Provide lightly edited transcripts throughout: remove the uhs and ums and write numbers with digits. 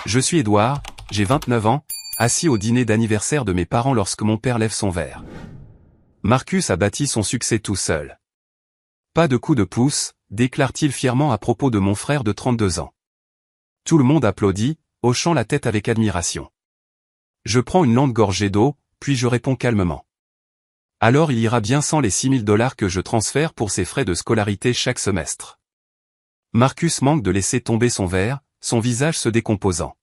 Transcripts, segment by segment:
Je suis Édouard, j'ai 29 ans, assis au dîner d'anniversaire de mes parents lorsque mon père lève son verre. Marcus a bâti son succès tout seul. Pas de coup de pouce, déclare-t-il fièrement à propos de mon frère de 32 ans. Tout le monde applaudit, hochant la tête avec admiration. Je prends une lente gorgée d'eau, puis je réponds calmement. Alors il ira bien sans les $6 000 que je transfère pour ses frais de scolarité chaque semestre. Marcus manque de laisser tomber son verre, son visage se décomposant.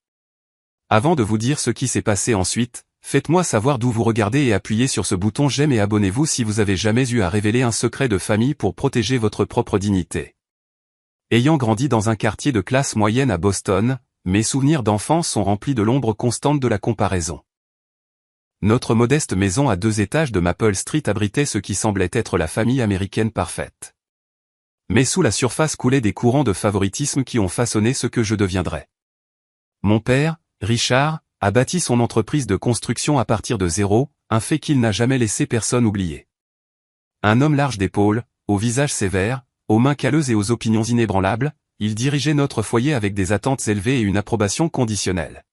Avant de vous dire ce qui s'est passé ensuite, faites-moi savoir d'où vous regardez et appuyez sur ce bouton j'aime et abonnez-vous si vous avez jamais eu à révéler un secret de famille pour protéger votre propre dignité. Ayant grandi dans un quartier de classe moyenne à Boston, mes souvenirs d'enfance sont remplis de l'ombre constante de la comparaison. Notre modeste maison à 2 étages de Maple Street abritait ce qui semblait être la famille américaine parfaite. Mais sous la surface coulaient des courants de favoritisme qui ont façonné ce que je deviendrais. Mon père, Richard, a bâti son entreprise de construction à partir de zéro, un fait qu'il n'a jamais laissé personne oublier. Un homme large d'épaules, au visage sévère, aux mains calleuses et aux opinions inébranlables, il dirigeait notre foyer avec des attentes élevées et une approbation conditionnelle.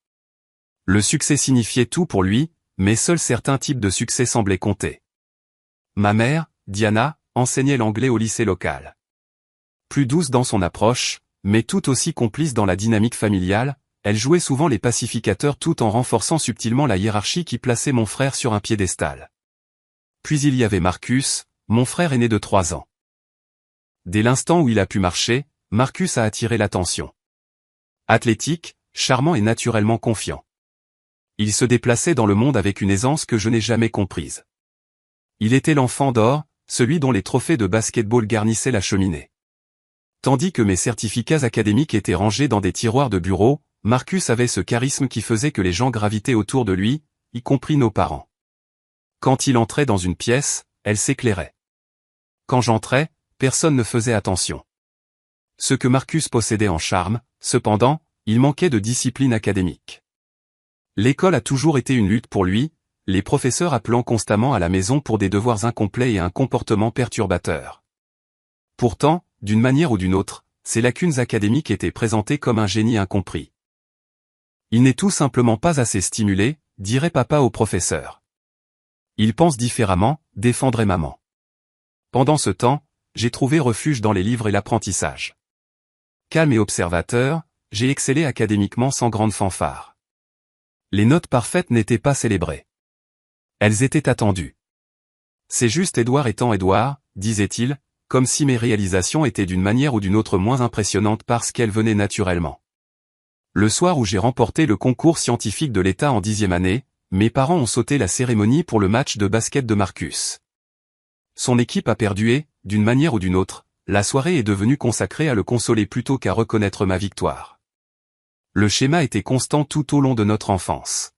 Le succès signifiait tout pour lui, mais seuls certains types de succès semblaient compter. Ma mère, Diana, enseignait l'anglais au lycée local. Plus douce dans son approche, mais tout aussi complice dans la dynamique familiale, elle jouait souvent les pacificateurs tout en renforçant subtilement la hiérarchie qui plaçait mon frère sur un piédestal. Puis il y avait Marcus, mon frère aîné de 3 ans. Dès l'instant où il a pu marcher, Marcus a attiré l'attention. Athlétique, charmant et naturellement confiant. Il se déplaçait dans le monde avec une aisance que je n'ai jamais comprise. Il était l'enfant d'or, celui dont les trophées de basket-ball garnissaient la cheminée. Tandis que mes certificats académiques étaient rangés dans des tiroirs de bureau, Marcus avait ce charisme qui faisait que les gens gravitaient autour de lui, y compris nos parents. Quand il entrait dans une pièce, elle s'éclairait. Quand j'entrais, personne ne faisait attention. Ce que Marcus possédait en charme, cependant, il manquait de discipline académique. L'école a toujours été une lutte pour lui, les professeurs appelant constamment à la maison pour des devoirs incomplets et un comportement perturbateur. Pourtant, d'une manière ou d'une autre, ses lacunes académiques étaient présentées comme un génie incompris. Il n'est tout simplement pas assez stimulé, dirait papa au professeur. Il pense différemment, défendrait maman. Pendant ce temps, j'ai trouvé refuge dans les livres et l'apprentissage. Calme et observateur, j'ai excellé académiquement sans grande fanfare. Les notes parfaites n'étaient pas célébrées. Elles étaient attendues. C'est juste Édouard étant Édouard, disait-il, comme si mes réalisations étaient d'une manière ou d'une autre moins impressionnantes parce qu'elles venaient naturellement. Le soir où j'ai remporté le concours scientifique de l'État en 10e année, mes parents ont sauté la cérémonie pour le match de basket de Marcus. Son équipe a perdu et, d'une manière ou d'une autre, la soirée est devenue consacrée à le consoler plutôt qu'à reconnaître ma victoire. Le schéma était constant tout au long de notre enfance.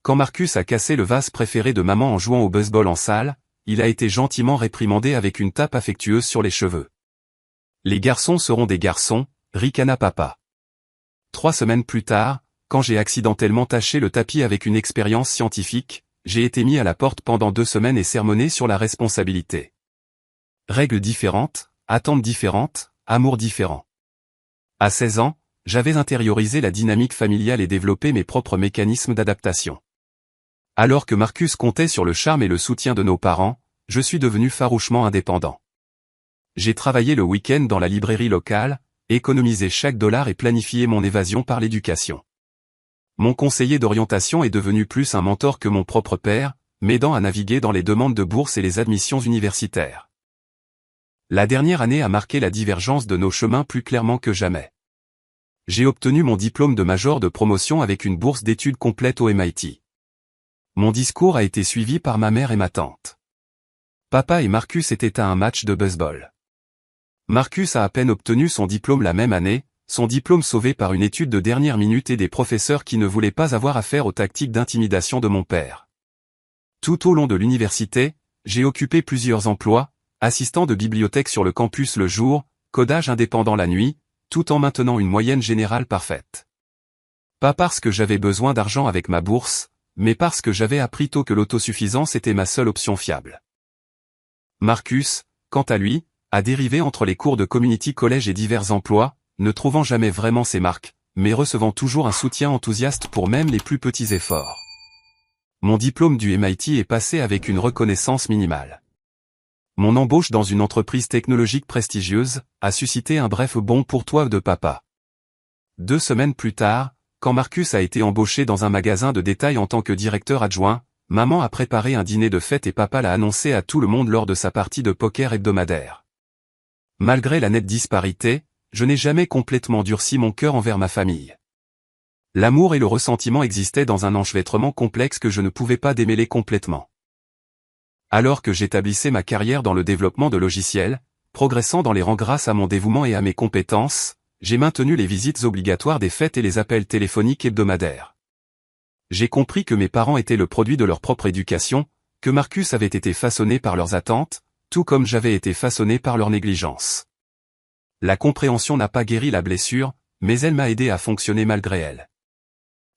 Quand Marcus a cassé le vase préféré de maman en jouant au baseball en salle, il a été gentiment réprimandé avec une tape affectueuse sur les cheveux. Les garçons seront des garçons, ricana papa. 3 semaines plus tard, quand j'ai accidentellement taché le tapis avec une expérience scientifique, j'ai été mis à la porte pendant 2 semaines et sermonné sur la responsabilité. Règles différentes, attentes différentes, amour différent. À 16 ans, j'avais intériorisé la dynamique familiale et développé mes propres mécanismes d'adaptation. Alors que Marcus comptait sur le charme et le soutien de nos parents, je suis devenu farouchement indépendant. J'ai travaillé le week-end dans la librairie locale, économisé chaque dollar et planifié mon évasion par l'éducation. Mon conseiller d'orientation est devenu plus un mentor que mon propre père, m'aidant à naviguer dans les demandes de bourse et les admissions universitaires. La dernière année a marqué la divergence de nos chemins plus clairement que jamais. J'ai obtenu mon diplôme de major de promotion avec une bourse d'études complète au MIT. Mon discours a été suivi par ma mère et ma tante. Papa et Marcus étaient à un match de baseball. Marcus a à peine obtenu son diplôme la même année, son diplôme sauvé par une étude de dernière minute et des professeurs qui ne voulaient pas avoir affaire aux tactiques d'intimidation de mon père. Tout au long de l'université, j'ai occupé plusieurs emplois, assistant de bibliothèque sur le campus le jour, codage indépendant la nuit, tout en maintenant une moyenne générale parfaite. Pas parce que j'avais besoin d'argent avec ma bourse, mais parce que j'avais appris tôt que l'autosuffisance était ma seule option fiable. Marcus, quant à lui, a dérivé entre les cours de community college et divers emplois, ne trouvant jamais vraiment ses marques, mais recevant toujours un soutien enthousiaste pour même les plus petits efforts. Mon diplôme du MIT est passé avec une reconnaissance minimale. Mon embauche dans une entreprise technologique prestigieuse a suscité un bref bon pour toi de papa. 2 semaines plus tard, quand Marcus a été embauché dans un magasin de détail en tant que directeur adjoint, maman a préparé un dîner de fête et papa l'a annoncé à tout le monde lors de sa partie de poker hebdomadaire. Malgré la nette disparité, je n'ai jamais complètement durci mon cœur envers ma famille. L'amour et le ressentiment existaient dans un enchevêtrement complexe que je ne pouvais pas démêler complètement. Alors que j'établissais ma carrière dans le développement de logiciels, progressant dans les rangs grâce à mon dévouement et à mes compétences, j'ai maintenu les visites obligatoires des fêtes et les appels téléphoniques hebdomadaires. J'ai compris que mes parents étaient le produit de leur propre éducation, que Marcus avait été façonné par leurs attentes, tout comme j'avais été façonné par leur négligence. La compréhension n'a pas guéri la blessure, mais elle m'a aidé à fonctionner malgré elle.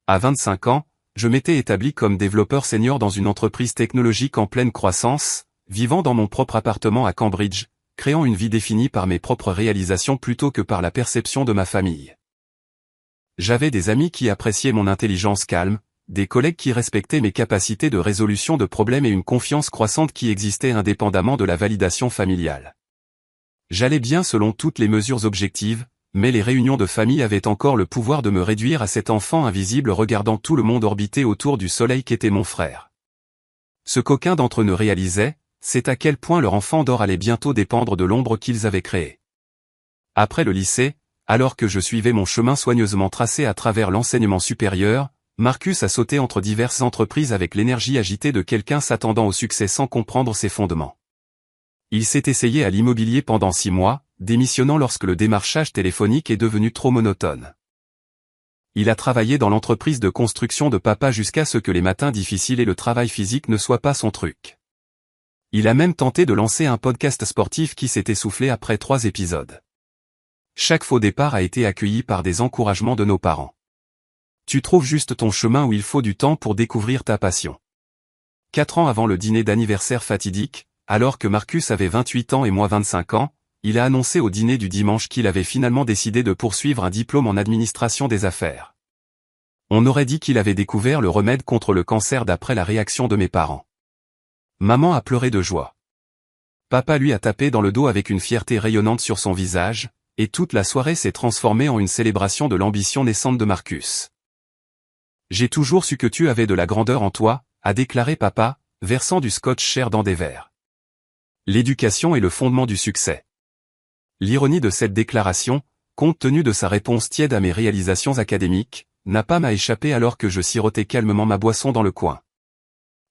À 25 ans, je m'étais établi comme développeur senior dans une entreprise technologique en pleine croissance, vivant dans mon propre appartement à Cambridge, créant une vie définie par mes propres réalisations plutôt que par la perception de ma famille. J'avais des amis qui appréciaient mon intelligence calme, des collègues qui respectaient mes capacités de résolution de problèmes et une confiance croissante qui existait indépendamment de la validation familiale. J'allais bien selon toutes les mesures objectives, mais les réunions de famille avaient encore le pouvoir de me réduire à cet enfant invisible regardant tout le monde orbiter autour du soleil qu'était mon frère. Ce qu'aucun d'entre eux ne réalisait, c'est à quel point leur enfant d'or allait bientôt dépendre de l'ombre qu'ils avaient créée. Après le lycée, alors que je suivais mon chemin soigneusement tracé à travers l'enseignement supérieur, Marcus a sauté entre diverses entreprises avec l'énergie agitée de quelqu'un s'attendant au succès sans comprendre ses fondements. Il s'est essayé à l'immobilier pendant 6 mois, démissionnant lorsque le démarchage téléphonique est devenu trop monotone. Il a travaillé dans l'entreprise de construction de papa jusqu'à ce que les matins difficiles et le travail physique ne soient pas son truc. Il a même tenté de lancer un podcast sportif qui s'est essoufflé après 3 épisodes. Chaque faux départ a été accueilli par des encouragements de nos parents. Tu trouves juste ton chemin où il faut du temps pour découvrir ta passion. 4 ans avant le dîner d'anniversaire fatidique, alors que Marcus avait 28 ans et moi 25 ans, il a annoncé au dîner du dimanche qu'il avait finalement décidé de poursuivre un diplôme en administration des affaires. On aurait dit qu'il avait découvert le remède contre le cancer d'après la réaction de mes parents. Maman a pleuré de joie. Papa lui a tapé dans le dos avec une fierté rayonnante sur son visage, et toute la soirée s'est transformée en une célébration de l'ambition naissante de Marcus. J'ai toujours su que tu avais de la grandeur en toi, a déclaré papa, versant du scotch cher dans des verres. L'éducation est le fondement du succès. L'ironie de cette déclaration, compte tenu de sa réponse tiède à mes réalisations académiques, n'a pas échappé alors que je sirotais calmement ma boisson dans le coin.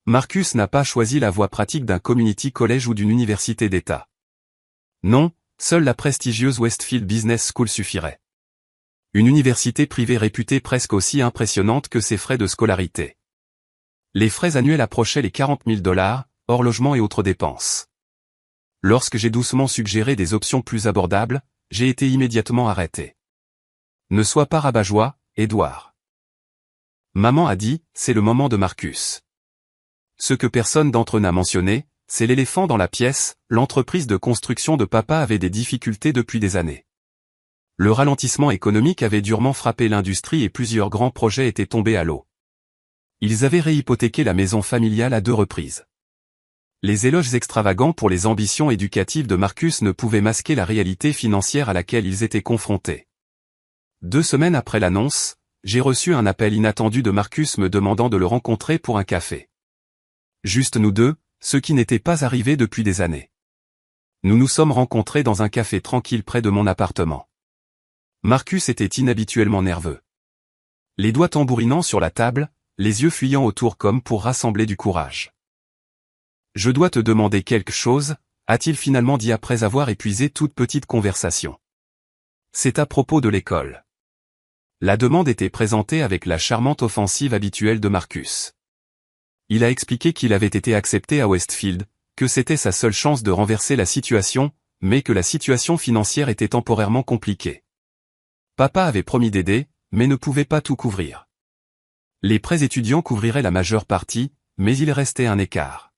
Marcus n'a pas choisi la voie pratique d'un community college ou d'une université d'État. Non, seule la prestigieuse Westfield Business School suffirait. Une université privée réputée presque aussi impressionnante que ses frais de scolarité. Les frais annuels approchaient les $40 000, hors logement et autres dépenses. Lorsque j'ai doucement suggéré des options plus abordables, j'ai été immédiatement arrêté. Ne sois pas rabat-joie, Édouard. Maman a dit, c'est le moment de Marcus. Ce que personne d'entre eux n'a mentionné, c'est l'éléphant dans la pièce, l'entreprise de construction de papa avait des difficultés depuis des années. Le ralentissement économique avait durement frappé l'industrie et plusieurs grands projets étaient tombés à l'eau. Ils avaient réhypothéqué la maison familiale à 2 reprises. Les éloges extravagants pour les ambitions éducatives de Marcus ne pouvaient masquer la réalité financière à laquelle ils étaient confrontés. 2 semaines après l'annonce, j'ai reçu un appel inattendu de Marcus me demandant de le rencontrer pour un café. Juste nous deux, ce qui n'était pas arrivé depuis des années. Nous nous sommes rencontrés dans un café tranquille près de mon appartement. Marcus était inhabituellement nerveux. Les doigts tambourinant sur la table, les yeux fuyant autour comme pour rassembler du courage. « Je dois te demander quelque chose », a-t-il finalement dit après avoir épuisé toute petite conversation. C'est à propos de l'école. La demande était présentée avec la charmante offensive habituelle de Marcus. Il a expliqué qu'il avait été accepté à Westfield, que c'était sa seule chance de renverser la situation, mais que la situation financière était temporairement compliquée. Papa avait promis d'aider, mais ne pouvait pas tout couvrir. Les prêts étudiants couvriraient la majeure partie, mais il restait un écart.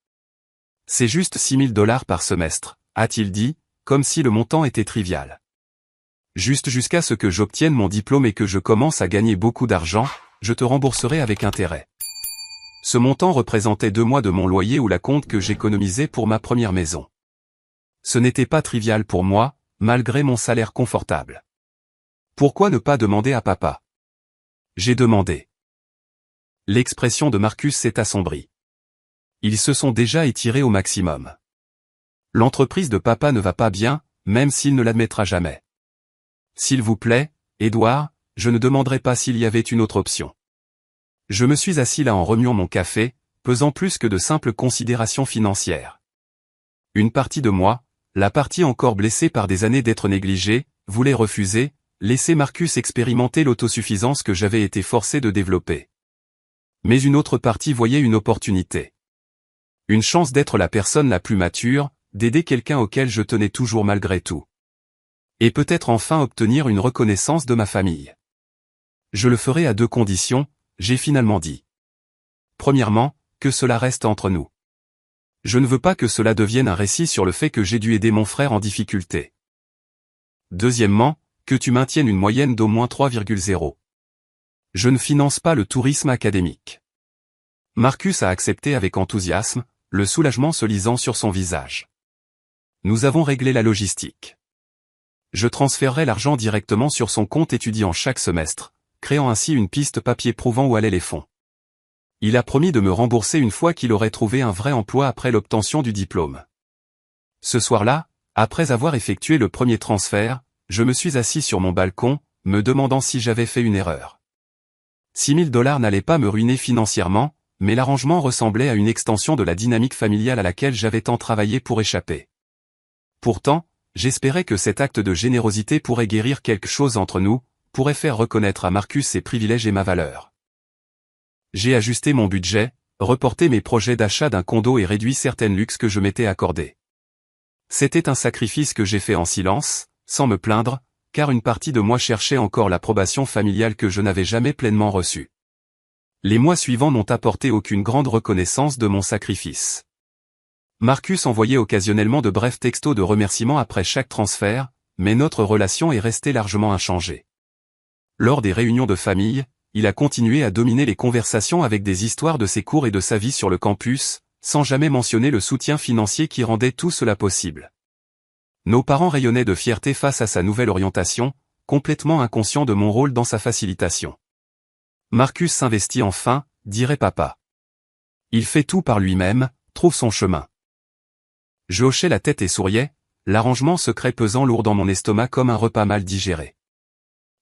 C'est juste $6 000 par semestre, a-t-il dit, comme si le montant était trivial. Juste jusqu'à ce que j'obtienne mon diplôme et que je commence à gagner beaucoup d'argent, je te rembourserai avec intérêt. Ce montant représentait 2 mois de mon loyer ou la compte que j'économisais pour ma première maison. Ce n'était pas trivial pour moi, malgré mon salaire confortable. Pourquoi ne pas demander à papa? J'ai demandé. L'expression de Marcus s'est assombrie. Ils se sont déjà étirés au maximum. L'entreprise de papa ne va pas bien, même s'il ne l'admettra jamais. S'il vous plaît, Édouard, je ne demanderai pas s'il y avait une autre option. Je me suis assis là en remuant mon café, pesant plus que de simples considérations financières. Une partie de moi, la partie encore blessée par des années d'être négligée, voulait refuser, laisser Marcus expérimenter l'autosuffisance que j'avais été forcé de développer. Mais une autre partie voyait une opportunité. Une chance d'être la personne la plus mature, d'aider quelqu'un auquel je tenais toujours malgré tout. Et peut-être enfin obtenir une reconnaissance de ma famille. Je le ferai à 2 conditions, j'ai finalement dit. Premièrement, que cela reste entre nous. Je ne veux pas que cela devienne un récit sur le fait que j'ai dû aider mon frère en difficulté. Deuxièmement, que tu maintiennes une moyenne d'au moins 3,0. Je ne finance pas le tourisme académique. Marcus a accepté avec enthousiasme, le soulagement se lisant sur son visage. Nous avons réglé la logistique. Je transférerai l'argent directement sur son compte étudiant chaque semestre, créant ainsi une piste papier prouvant où allaient les fonds. Il a promis de me rembourser une fois qu'il aurait trouvé un vrai emploi après l'obtention du diplôme. Ce soir-là, après avoir effectué le premier transfert, je me suis assis sur mon balcon, me demandant si j'avais fait une erreur. $6 000 n'allaient pas me ruiner financièrement, mais l'arrangement ressemblait à une extension de la dynamique familiale à laquelle j'avais tant travaillé pour échapper. Pourtant, j'espérais que cet acte de générosité pourrait guérir quelque chose entre nous, pourrait faire reconnaître à Marcus ses privilèges et ma valeur. J'ai ajusté mon budget, reporté mes projets d'achat d'un condo et réduit certains luxes que je m'étais accordés. C'était un sacrifice que j'ai fait en silence, sans me plaindre, car une partie de moi cherchait encore l'approbation familiale que je n'avais jamais pleinement reçue. Les mois suivants n'ont apporté aucune grande reconnaissance de mon sacrifice. Marcus envoyait occasionnellement de brefs textos de remerciements après chaque transfert, mais notre relation est restée largement inchangée. Lors des réunions de famille, il a continué à dominer les conversations avec des histoires de ses cours et de sa vie sur le campus, sans jamais mentionner le soutien financier qui rendait tout cela possible. Nos parents rayonnaient de fierté face à sa nouvelle orientation, complètement inconscients de mon rôle dans sa facilitation. Marcus s'investit enfin, dirait papa. Il fait tout par lui-même, trouve son chemin. Je hochais la tête et souriais, l'arrangement secret pesant lourd dans mon estomac comme un repas mal digéré.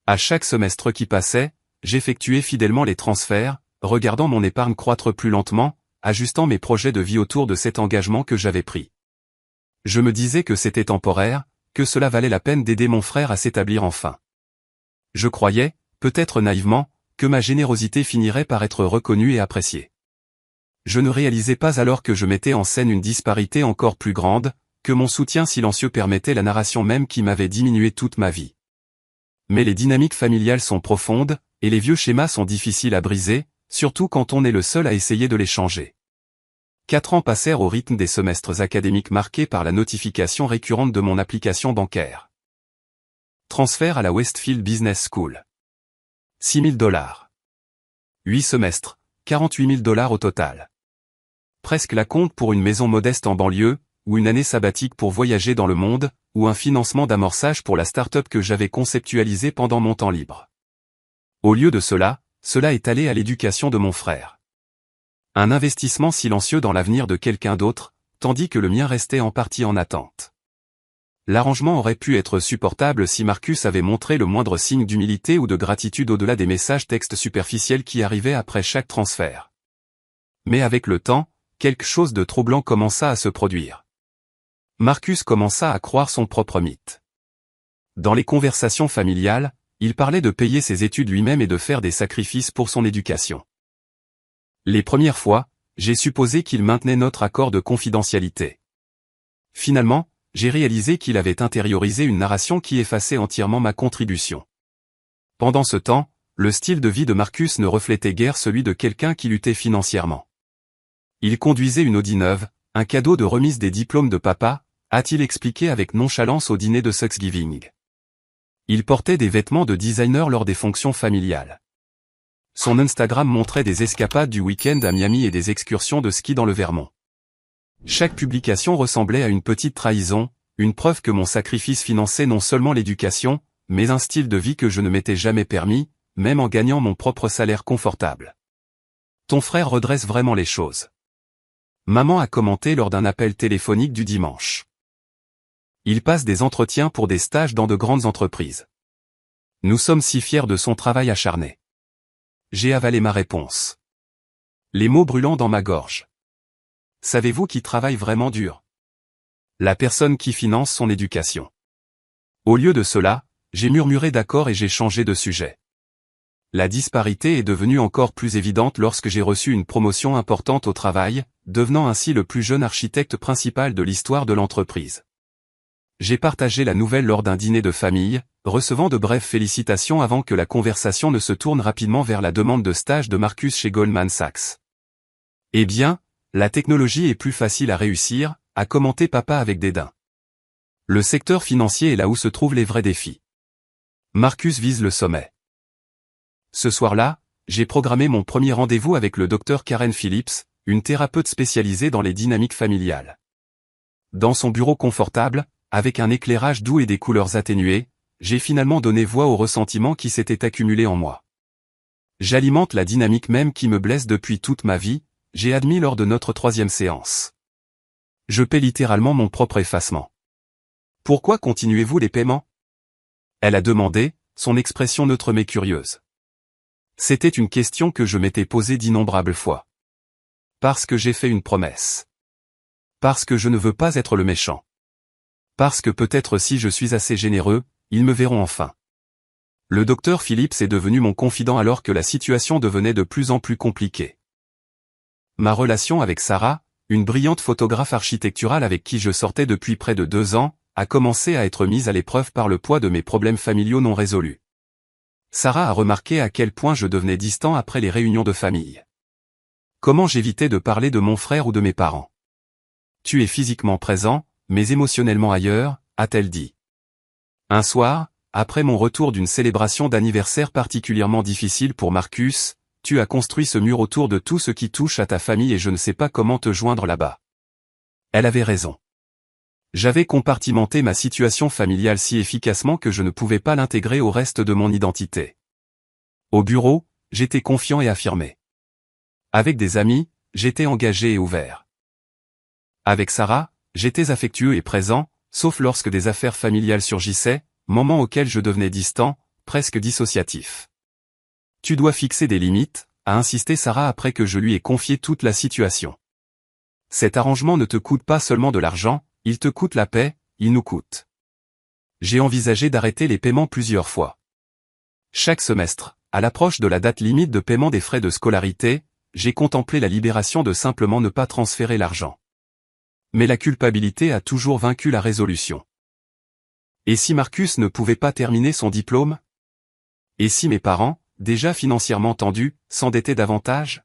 À chaque semestre qui passait, j'effectuais fidèlement les transferts, regardant mon épargne croître plus lentement, ajustant mes projets de vie autour de cet engagement que j'avais pris. Je me disais que c'était temporaire, que cela valait la peine d'aider mon frère à s'établir enfin. Je croyais, peut-être naïvement, que ma générosité finirait par être reconnue et appréciée. Je ne réalisais pas alors que je mettais en scène une disparité encore plus grande, que mon soutien silencieux permettait la narration même qui m'avait diminué toute ma vie. Mais les dynamiques familiales sont profondes, et les vieux schémas sont difficiles à briser, surtout quand on est le seul à essayer de les changer. 4 ans passèrent au rythme des semestres académiques marqués par la notification récurrente de mon application bancaire. Transfert à la Westfield Business School. $6 000. 8 semestres, $48 000 au total. Presque la compte pour une maison modeste en banlieue, ou une année sabbatique pour voyager dans le monde, ou un financement d'amorçage pour la start-up que j'avais conceptualisée pendant mon temps libre. Au lieu de cela est allé à l'éducation de mon frère. Un investissement silencieux dans l'avenir de quelqu'un d'autre, tandis que le mien restait en partie en attente. L'arrangement aurait pu être supportable si Marcus avait montré le moindre signe d'humilité ou de gratitude au-delà des messages textes superficiels qui arrivaient après chaque transfert. Mais avec le temps, quelque chose de troublant commença à se produire. Marcus commença à croire son propre mythe. Dans les conversations familiales, il parlait de payer ses études lui-même et de faire des sacrifices pour son éducation. Les premières fois, j'ai supposé qu'il maintenait notre accord de confidentialité. Finalement, j'ai réalisé qu'il avait intériorisé une narration qui effaçait entièrement ma contribution. Pendant ce temps, le style de vie de Marcus ne reflétait guère celui de quelqu'un qui luttait financièrement. Il conduisait une Audi neuve, un cadeau de remise des diplômes de papa, a-t-il expliqué avec nonchalance au dîner de Thanksgiving. Il portait des vêtements de designer lors des fonctions familiales. Son Instagram montrait des escapades du week-end à Miami et des excursions de ski dans le Vermont. Chaque publication ressemblait à une petite trahison, une preuve que mon sacrifice finançait non seulement l'éducation, mais un style de vie que je ne m'étais jamais permis, même en gagnant mon propre salaire confortable. Ton frère redresse vraiment les choses. Maman a commenté lors d'un appel téléphonique du dimanche. Il passe des entretiens pour des stages dans de grandes entreprises. Nous sommes si fiers de son travail acharné. J'ai avalé ma réponse. Les mots brûlant dans ma gorge. Savez-vous qui travaille vraiment dur? La personne qui finance son éducation. Au lieu de cela, j'ai murmuré d'accord et j'ai changé de sujet. La disparité est devenue encore plus évidente lorsque j'ai reçu une promotion importante au travail, devenant ainsi le plus jeune architecte principal de l'histoire de l'entreprise. J'ai partagé la nouvelle lors d'un dîner de famille, recevant de brèves félicitations avant que la conversation ne se tourne rapidement vers la demande de stage de Marcus chez Goldman Sachs. Eh bien, la technologie est plus facile à réussir, a commenté papa avec dédain. Le secteur financier est là où se trouvent les vrais défis. Marcus vise le sommet. Ce soir-là, j'ai programmé mon premier rendez-vous avec le docteur Karen Phillips, une thérapeute spécialisée dans les dynamiques familiales. Dans son bureau confortable, avec un éclairage doux et des couleurs atténuées, j'ai finalement donné voix au ressentiment qui s'était accumulé en moi. J'alimente la dynamique même qui me blesse depuis toute ma vie, j'ai admis lors de notre 3e séance. Je paie littéralement mon propre effacement. Pourquoi continuez-vous les paiements? Elle a demandé, son expression neutre mais curieuse. C'était une question que je m'étais posée d'innombrables fois. Parce que j'ai fait une promesse. Parce que je ne veux pas être le méchant. Parce que peut-être si je suis assez généreux, ils me verront enfin. Le docteur Phillips est devenu mon confident alors que la situation devenait de plus en plus compliquée. Ma relation avec Sarah, une brillante photographe architecturale avec qui je sortais depuis près de 2 ans, a commencé à être mise à l'épreuve par le poids de mes problèmes familiaux non résolus. Sarah a remarqué à quel point je devenais distant après les réunions de famille. Comment j'évitais de parler de mon frère ou de mes parents? Tu es physiquement présent, mais émotionnellement ailleurs, a-t-elle dit. Un soir, après mon retour d'une célébration d'anniversaire particulièrement difficile pour Marcus, tu as construit ce mur autour de tout ce qui touche à ta famille et je ne sais pas comment te joindre là-bas. Elle avait raison. J'avais compartimenté ma situation familiale si efficacement que je ne pouvais pas l'intégrer au reste de mon identité. Au bureau, j'étais confiant et affirmé. Avec des amis, j'étais engagé et ouvert. Avec Sarah, j'étais affectueux et présent, sauf lorsque des affaires familiales surgissaient, moment auquel je devenais distant, presque dissociatif. Tu dois fixer des limites, a insisté Sarah après que je lui ai confié toute la situation. Cet arrangement ne te coûte pas seulement de l'argent, il te coûte la paix, il nous coûte. J'ai envisagé d'arrêter les paiements plusieurs fois. Chaque semestre, à l'approche de la date limite de paiement des frais de scolarité, j'ai contemplé la libération de simplement ne pas transférer l'argent. Mais la culpabilité a toujours vaincu la résolution. Et si Marcus ne pouvait pas terminer son diplôme? Et si mes parents, déjà financièrement tendus, s'endettaient davantage?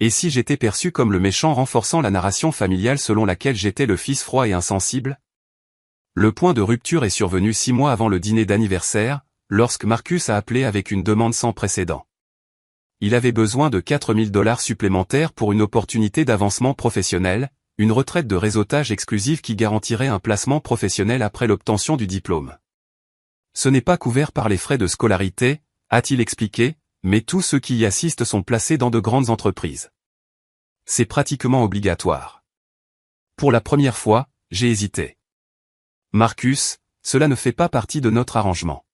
Et si j'étais perçu comme le méchant renforçant la narration familiale selon laquelle j'étais le fils froid et insensible? Le point de rupture est survenu 6 mois avant le dîner d'anniversaire, lorsque Marcus a appelé avec une demande sans précédent. Il avait besoin de $4 000 supplémentaires pour une opportunité d'avancement professionnel, une retraite de réseautage exclusive qui garantirait un placement professionnel après l'obtention du diplôme. Ce n'est pas couvert par les frais de scolarité, a-t-il expliqué, mais tous ceux qui y assistent sont placés dans de grandes entreprises. C'est pratiquement obligatoire. Pour la première fois, j'ai hésité. Marcus, cela ne fait pas partie de notre arrangement.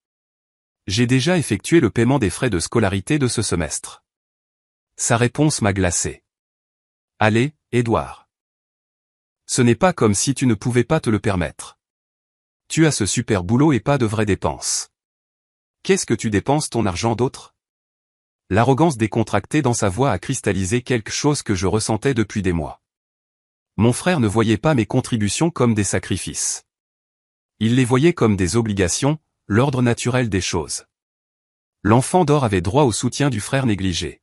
J'ai déjà effectué le paiement des frais de scolarité de ce semestre. Sa réponse m'a glacé. Allez, Édouard. Ce n'est pas comme si tu ne pouvais pas te le permettre. Tu as ce super boulot et pas de vraies dépenses. Qu'est-ce que tu dépenses ton argent d'autre? L'arrogance décontractée dans sa voix a cristallisé quelque chose que je ressentais depuis des mois. Mon frère ne voyait pas mes contributions comme des sacrifices. Il les voyait comme des obligations, l'ordre naturel des choses. L'enfant d'or avait droit au soutien du frère négligé.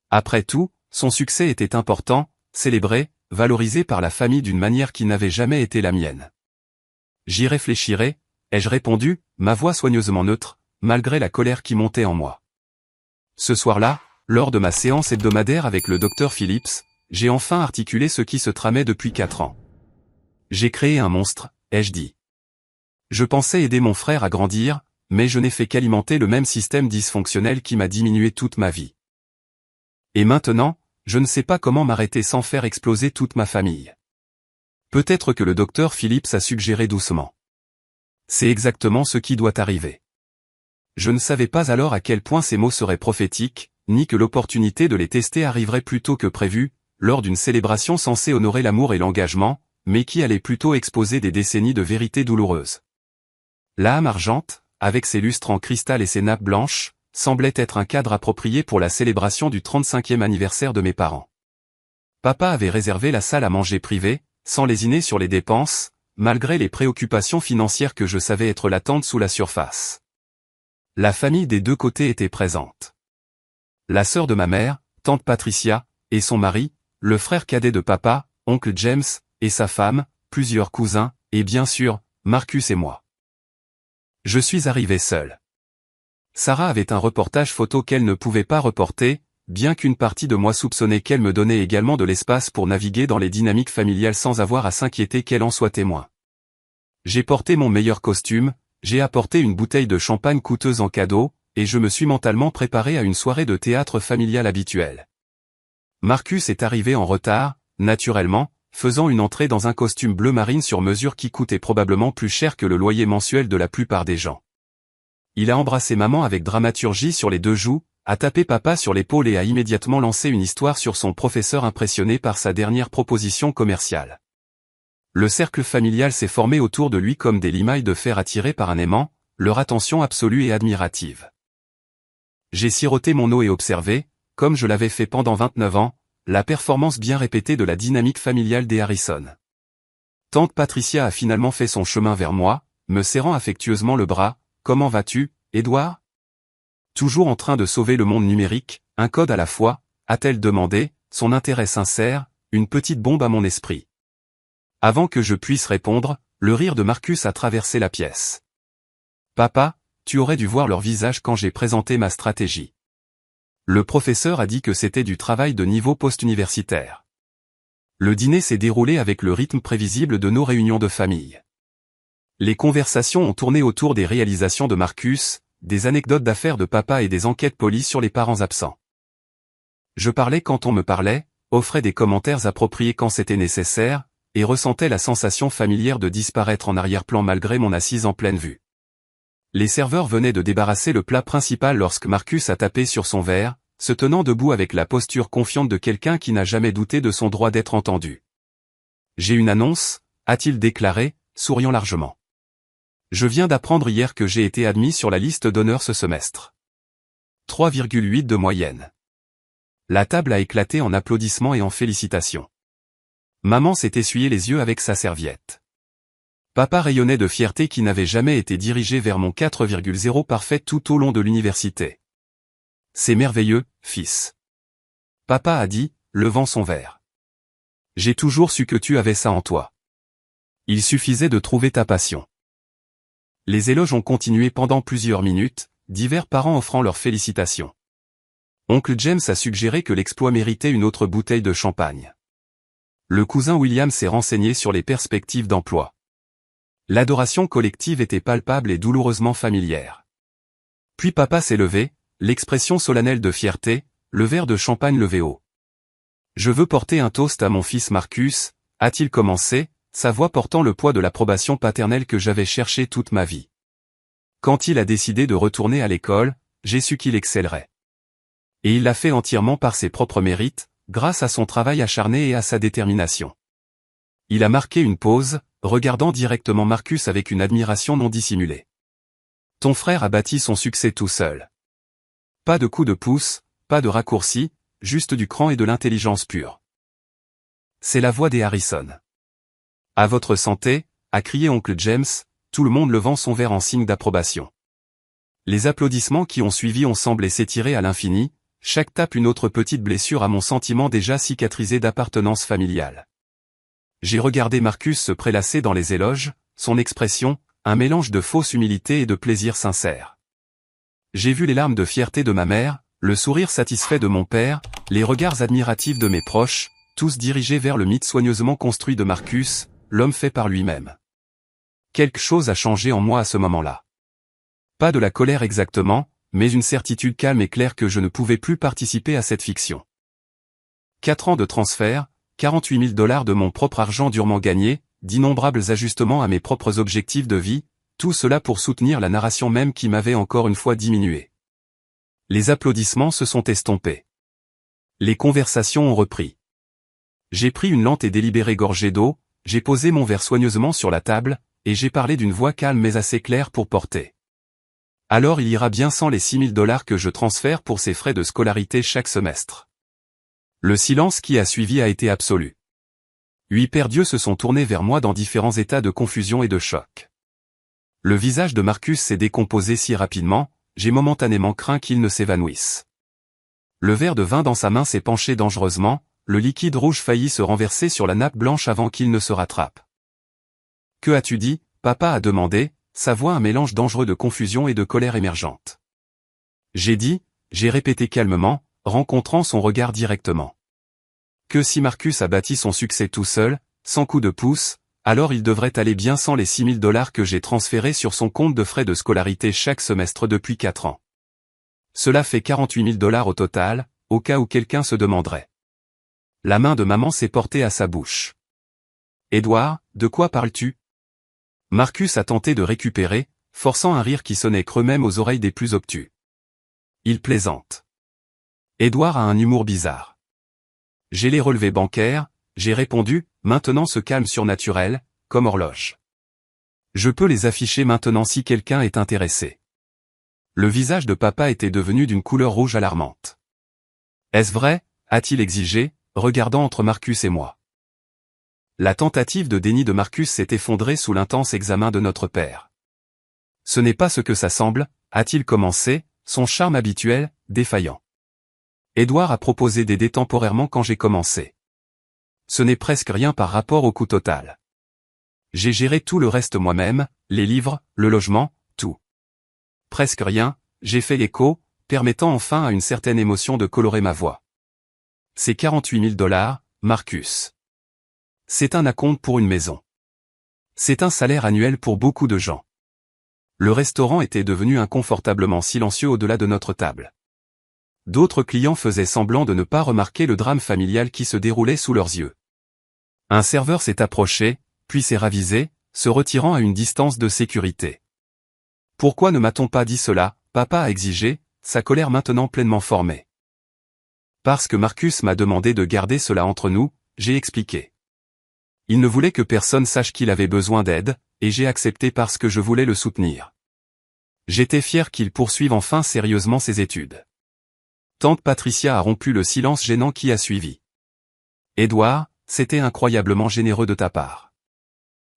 Après tout, son succès était important, célébré, valorisé par la famille d'une manière qui n'avait jamais été la mienne. J'y réfléchirai, ai-je répondu, ma voix soigneusement neutre, malgré la colère qui montait en moi. Ce soir-là, lors de ma séance hebdomadaire avec le docteur Phillips, j'ai enfin articulé ce qui se tramait depuis 4 ans. J'ai créé un monstre, ai-je dit. Je pensais aider mon frère à grandir, mais je n'ai fait qu'alimenter le même système dysfonctionnel qui m'a diminué toute ma vie. Et maintenant, je ne sais pas comment m'arrêter sans faire exploser toute ma famille. Peut-être que le docteur Phillips a suggéré doucement. C'est exactement ce qui doit arriver. Je ne savais pas alors à quel point ces mots seraient prophétiques, ni que l'opportunité de les tester arriverait plus tôt que prévu, lors d'une célébration censée honorer l'amour et l'engagement, mais qui allait plutôt exposer des décennies de vérité douloureuse. La Hame argente, avec ses lustres en cristal et ses nappes blanches, semblait être un cadre approprié pour la célébration du 35e anniversaire de mes parents. Papa avait réservé la salle à manger privée, sans lésiner sur les dépenses, malgré les préoccupations financières que je savais être latentes sous la surface. La famille des deux côtés était présente. La sœur de ma mère, tante Patricia, et son mari, le frère cadet de papa, oncle James, et sa femme, plusieurs cousins, et bien sûr, Marcus et moi. Je suis arrivé seul. Sarah avait un reportage photo qu'elle ne pouvait pas reporter, bien qu'une partie de moi soupçonnait qu'elle me donnait également de l'espace pour naviguer dans les dynamiques familiales sans avoir à s'inquiéter qu'elle en soit témoin. J'ai porté mon meilleur costume, j'ai apporté une bouteille de champagne coûteuse en cadeau, et je me suis mentalement préparé à une soirée de théâtre familial habituelle. Marcus est arrivé en retard, naturellement, faisant une entrée dans un costume bleu marine sur mesure qui coûtait probablement plus cher que le loyer mensuel de la plupart des gens. Il a embrassé maman avec dramaturgie sur les 2 joues, a tapé papa sur l'épaule et a immédiatement lancé une histoire sur son professeur impressionné par sa dernière proposition commerciale. Le cercle familial s'est formé autour de lui comme des limailles de fer attirées par un aimant, leur attention absolue et admirative. J'ai siroté mon eau et observé, comme je l'avais fait pendant 29 ans, la performance bien répétée de la dynamique familiale des Harrison. Tante Patricia a finalement fait son chemin vers moi, me serrant affectueusement le bras. « Comment vas-tu, Édouard ?» Toujours en train de sauver le monde numérique, un code à la fois, a-t-elle demandé, son intérêt sincère, une petite bombe à mon esprit. Avant que je puisse répondre, le rire de Marcus a traversé la pièce. « Papa, tu aurais dû voir leur visage quand j'ai présenté ma stratégie. » Le professeur a dit que c'était du travail de niveau post-universitaire. Le dîner s'est déroulé avec le rythme prévisible de nos réunions de famille. Les conversations ont tourné autour des réalisations de Marcus, des anecdotes d'affaires de papa et des enquêtes polies sur les parents absents. Je parlais quand on me parlait, offrais des commentaires appropriés quand c'était nécessaire, et ressentais la sensation familière de disparaître en arrière-plan malgré mon assise en pleine vue. Les serveurs venaient de débarrasser le plat principal lorsque Marcus a tapé sur son verre, se tenant debout avec la posture confiante de quelqu'un qui n'a jamais douté de son droit d'être entendu. « J'ai une annonce », a-t-il déclaré, souriant largement. « Je viens d'apprendre hier que j'ai été admis sur la liste d'honneur ce semestre. 3,8 de moyenne. » La table a éclaté en applaudissements et en félicitations. Maman s'est essuyé les yeux avec sa serviette. Papa rayonnait de fierté qui n'avait jamais été dirigé vers mon 4,0 parfait tout au long de l'université. « C'est merveilleux, fils. » Papa a dit, levant son verre. « J'ai toujours su que tu avais ça en toi. Il suffisait de trouver ta passion. » Les éloges ont continué pendant plusieurs minutes, divers parents offrant leurs félicitations. Oncle James a suggéré que l'exploit méritait une autre bouteille de champagne. Le cousin William s'est renseigné sur les perspectives d'emploi. L'adoration collective était palpable et douloureusement familière. Puis papa s'est levé, l'expression solennelle de fierté, le verre de champagne levé haut. « Je veux porter un toast à mon fils Marcus », a-t-il commencé, sa voix portant le poids de l'approbation paternelle que j'avais cherché toute ma vie. Quand il a décidé de retourner à l'école, j'ai su qu'il excellerait. Et il l'a fait entièrement par ses propres mérites, grâce à son travail acharné et à sa détermination. Il a marqué une pause, regardant directement Marcus avec une admiration non dissimulée. « Ton frère a bâti son succès tout seul. Pas de coup de pouce, pas de raccourci, juste du cran et de l'intelligence pure. » C'est la voix des Harrison. « À votre santé », a crié oncle James, tout le monde levant son verre en signe d'approbation. Les applaudissements qui ont suivi ont semblé s'étirer à l'infini, chaque tape une autre petite blessure à mon sentiment déjà cicatrisé d'appartenance familiale. J'ai regardé Marcus se prélasser dans les éloges, son expression, un mélange de fausse humilité et de plaisir sincère. J'ai vu les larmes de fierté de ma mère, le sourire satisfait de mon père, les regards admiratifs de mes proches, tous dirigés vers le mythe soigneusement construit de Marcus, l'homme fait par lui-même. Quelque chose a changé en moi à ce moment-là. Pas de la colère exactement, mais une certitude calme et claire que je ne pouvais plus participer à cette fiction. 4 ans de transfert, 48 000 $ de mon propre argent durement gagné, d'innombrables ajustements à mes propres objectifs de vie, tout cela pour soutenir la narration même qui m'avait encore une fois diminué. Les applaudissements se sont estompés. Les conversations ont repris. J'ai pris une lente et délibérée gorgée d'eau, j'ai posé mon verre soigneusement sur la table, et j'ai parlé d'une voix calme mais assez claire pour porter. Alors il ira bien sans les 6 000 $ que je transfère pour ces frais de scolarité chaque semestre. Le silence qui a suivi a été absolu. 8 paires d'yeux se sont tournés vers moi dans différents états de confusion et de choc. Le visage de Marcus s'est décomposé si rapidement, j'ai momentanément craint qu'il ne s'évanouisse. Le verre de vin dans sa main s'est penché dangereusement, le liquide rouge faillit se renverser sur la nappe blanche avant qu'il ne se rattrape. « Que as-tu dit, papa » a demandé, sa voix un mélange dangereux de confusion et de colère émergente. J'ai répété calmement, rencontrant son regard directement. Que si Marcus a bâti son succès tout seul, sans coup de pouce, alors il devrait aller bien sans les 6 000 $ que j'ai transférés sur son compte de frais de scolarité chaque semestre depuis 4 ans. Cela fait 48 000 $ au total, au cas où quelqu'un se demanderait. La main de maman s'est portée à sa bouche. « Édouard, de quoi parles-tu » Marcus a tenté de récupérer, forçant un rire qui sonnait creux même aux oreilles des plus obtus. Il plaisante. Édouard a un humour bizarre. J'ai les relevés bancaires, j'ai répondu, maintenant ce calme surnaturel, comme horloge. Je peux les afficher maintenant si quelqu'un est intéressé. Le visage de papa était devenu d'une couleur rouge alarmante. Est-ce vrai, a-t-il exigé, regardant entre Marcus et moi. La tentative de déni de Marcus s'est effondrée sous l'intense examen de notre père. Ce n'est pas ce que ça semble, a-t-il commencé, son charme habituel, défaillant. Édouard a proposé d'aider temporairement quand j'ai commencé. Ce n'est presque rien par rapport au coût total. J'ai géré tout le reste moi-même, les livres, le logement, tout. Presque rien, j'ai fait l'écho, permettant enfin à une certaine émotion de colorer ma voix. C'est 48 000 $, Marcus. C'est un acompte pour une maison. C'est un salaire annuel pour beaucoup de gens. Le restaurant était devenu inconfortablement silencieux au-delà de notre table. D'autres clients faisaient semblant de ne pas remarquer le drame familial qui se déroulait sous leurs yeux. Un serveur s'est approché, puis s'est ravisé, se retirant à une distance de sécurité. « Pourquoi ne m'a-t-on pas dit cela ?» papa a exigé, sa colère maintenant pleinement formée. Parce que Marcus m'a demandé de garder cela entre nous, j'ai expliqué. Il ne voulait que personne sache qu'il avait besoin d'aide, et j'ai accepté parce que je voulais le soutenir. J'étais fier qu'il poursuive enfin sérieusement ses études. Tante Patricia a rompu le silence gênant qui a suivi. « Édouard, c'était incroyablement généreux de ta part. »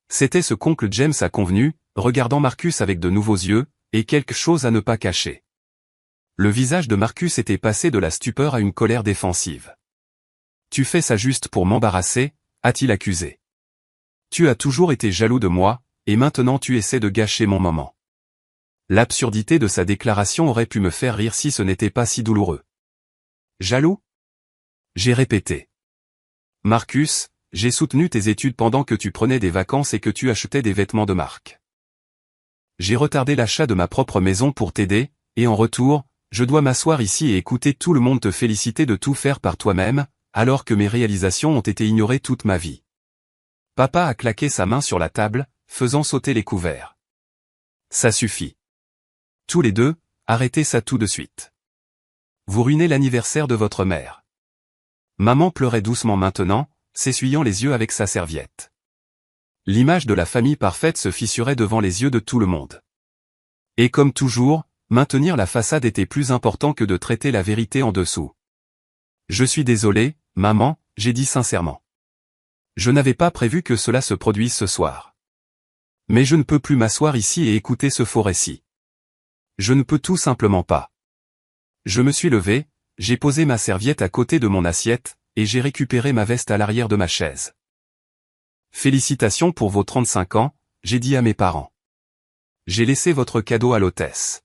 C'était ce qu'oncle James a convenu, regardant Marcus avec de nouveaux yeux, et quelque chose à ne pas cacher. Le visage de Marcus était passé de la stupeur à une colère défensive. « Tu fais ça juste pour m'embarrasser » a-t-il accusé. « Tu as toujours été jaloux de moi, et maintenant tu essaies de gâcher mon moment. » L'absurdité de sa déclaration aurait pu me faire rire si ce n'était pas si douloureux. « Jaloux ?» J'ai répété. « Marcus, j'ai soutenu tes études pendant que tu prenais des vacances et que tu achetais des vêtements de marque. J'ai retardé l'achat de ma propre maison pour t'aider, et en retour, je dois m'asseoir ici et écouter tout le monde te féliciter de tout faire par toi-même, alors que mes réalisations ont été ignorées toute ma vie. » Papa a claqué sa main sur la table, faisant sauter les couverts. « Ça suffit. Tous les deux, arrêtez ça tout de suite. Vous ruinez l'anniversaire de votre mère. » Maman pleurait doucement maintenant, s'essuyant les yeux avec sa serviette. L'image de la famille parfaite se fissurait devant les yeux de tout le monde. Et comme toujours, maintenir la façade était plus important que de traiter la vérité en dessous. « Je suis désolé, maman », j'ai dit sincèrement. Je n'avais pas prévu que cela se produise ce soir. Mais je ne peux plus m'asseoir ici et écouter ce faux récit. Je ne peux tout simplement pas. Je me suis levé, j'ai posé ma serviette à côté de mon assiette, et j'ai récupéré ma veste à l'arrière de ma chaise. « Félicitations pour vos 35 ans », j'ai dit à mes parents. J'ai laissé votre cadeau à l'hôtesse.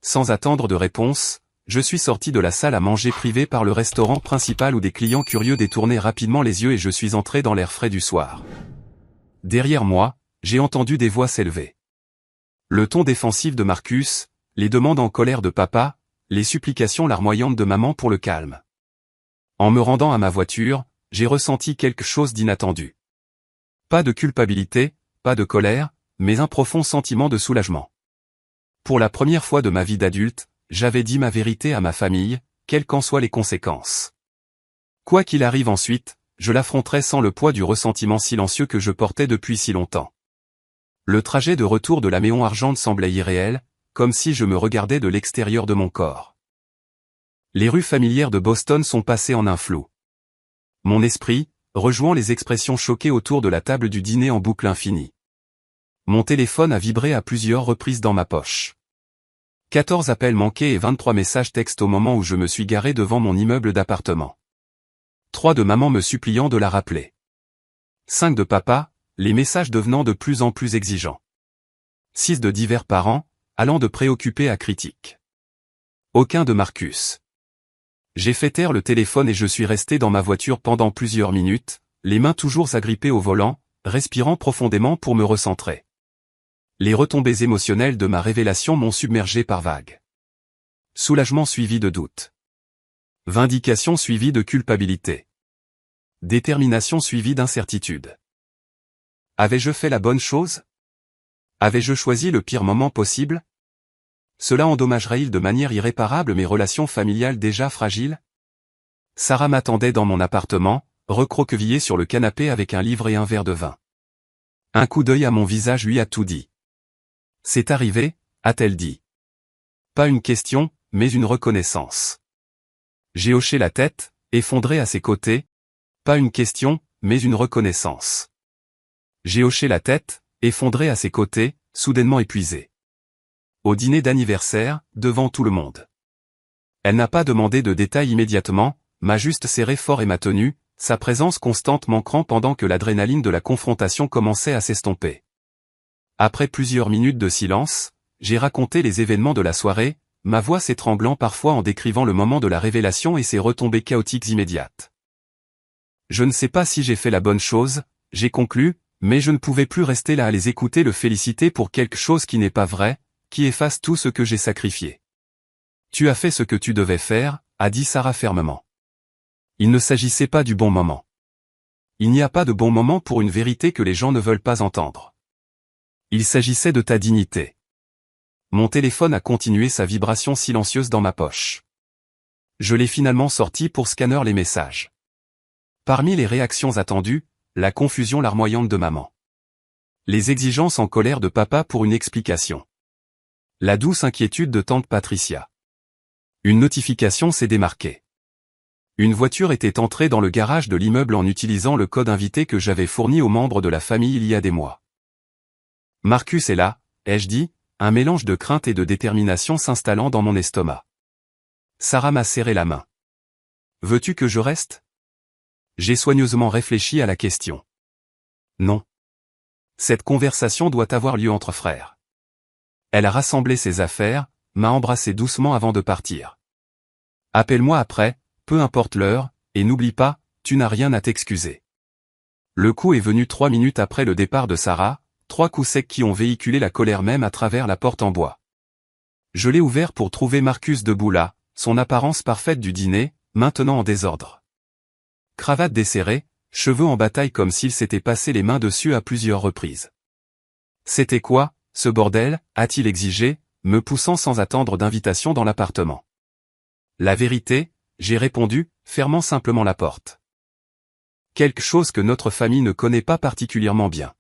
Sans attendre de réponse, je suis sorti de la salle à manger privée par le restaurant principal où des clients curieux détournaient rapidement les yeux et je suis entré dans l'air frais du soir. Derrière moi, j'ai entendu des voix s'élever. Le ton défensif de Marcus, les demandes en colère de papa, les supplications larmoyantes de maman pour le calme. En me rendant à ma voiture, j'ai ressenti quelque chose d'inattendu. Pas de culpabilité, pas de colère, mais un profond sentiment de soulagement. Pour la première fois de ma vie d'adulte, j'avais dit ma vérité à ma famille, quelles qu'en soient les conséquences. Quoi qu'il arrive ensuite, je l'affronterai sans le poids du ressentiment silencieux que je portais depuis si longtemps. Le trajet de retour de la Maison Argente semblait irréel, comme si je me regardais de l'extérieur de mon corps. Les rues familières de Boston sont passées en un flou. Mon esprit, rejoint les expressions choquées autour de la table du dîner en boucle infinie. Mon téléphone a vibré à plusieurs reprises dans ma poche. 14 appels manqués et 23 messages textes au moment où je me suis garé devant mon immeuble d'appartement. 3 de maman me suppliant de la rappeler. 5 de papa, les messages devenant de plus en plus exigeants. 6 de divers parents, allant de préoccupés à critiques. Aucun de Marcus. J'ai fait taire le téléphone et je suis resté dans ma voiture pendant plusieurs minutes, les mains toujours agrippées au volant, respirant profondément pour me recentrer. Les retombées émotionnelles de ma révélation m'ont submergé par vagues. Soulagement suivi de doute. Vindication suivie de culpabilité. Détermination suivie d'incertitude. Avais-je fait la bonne chose? Avais-je choisi le pire moment possible? Cela endommagerait-il de manière irréparable mes relations familiales déjà fragiles? Sarah m'attendait dans mon appartement, recroquevillée sur le canapé avec un livre et un verre de vin. Un coup d'œil à mon visage lui a tout dit. C'est arrivé, a-t-elle dit. Pas une question, mais une reconnaissance. J'ai hoché la tête, effondré à ses côtés. Pas une question, mais une reconnaissance. J'ai hoché la tête, effondré à ses côtés, soudainement épuisé. Au dîner d'anniversaire, devant tout le monde. Elle n'a pas demandé de détails immédiatement, m'a juste serré fort et m'a tenu, sa présence constante manquant pendant que l'adrénaline de la confrontation commençait à s'estomper. Après plusieurs minutes de silence, j'ai raconté les événements de la soirée, ma voix s'étranglant parfois en décrivant le moment de la révélation et ses retombées chaotiques immédiates. Je ne sais pas si j'ai fait la bonne chose, j'ai conclu, mais je ne pouvais plus rester là à les écouter le féliciter pour quelque chose qui n'est pas vrai, qui efface tout ce que j'ai sacrifié. Tu as fait ce que tu devais faire, a dit Sarah fermement. Il ne s'agissait pas du bon moment. Il n'y a pas de bon moment pour une vérité que les gens ne veulent pas entendre. Il s'agissait de ta dignité. Mon téléphone a continué sa vibration silencieuse dans ma poche. Je l'ai finalement sorti pour scanner les messages. Parmi les réactions attendues, la confusion larmoyante de maman. Les exigences en colère de papa pour une explication. La douce inquiétude de tante Patricia. Une notification s'est démarquée. Une voiture était entrée dans le garage de l'immeuble en utilisant le code invité que j'avais fourni aux membres de la famille il y a des mois. Marcus est là, ai-je dit, un mélange de crainte et de détermination s'installant dans mon estomac. Sarah m'a serré la main. Veux-tu que je reste? J'ai soigneusement réfléchi à la question. Non. Cette conversation doit avoir lieu entre frères. Elle a rassemblé ses affaires, m'a embrassé doucement avant de partir. Appelle-moi après, peu importe l'heure, et n'oublie pas, tu n'as rien à t'excuser. Le coup est venu 3 minutes après le départ de Sarah, 3 coups secs qui ont véhiculé la colère même à travers la porte en bois. Je l'ai ouvert pour trouver Marcus debout là, son apparence parfaite du dîner, maintenant en désordre. Cravate desserrée, cheveux en bataille comme s'il s'était passé les mains dessus à plusieurs reprises. C'était quoi, ce bordel, a-t-il exigé, me poussant sans attendre d'invitation dans l'appartement. La vérité, j'ai répondu, fermant simplement la porte. Quelque chose que notre famille ne connaît pas particulièrement bien.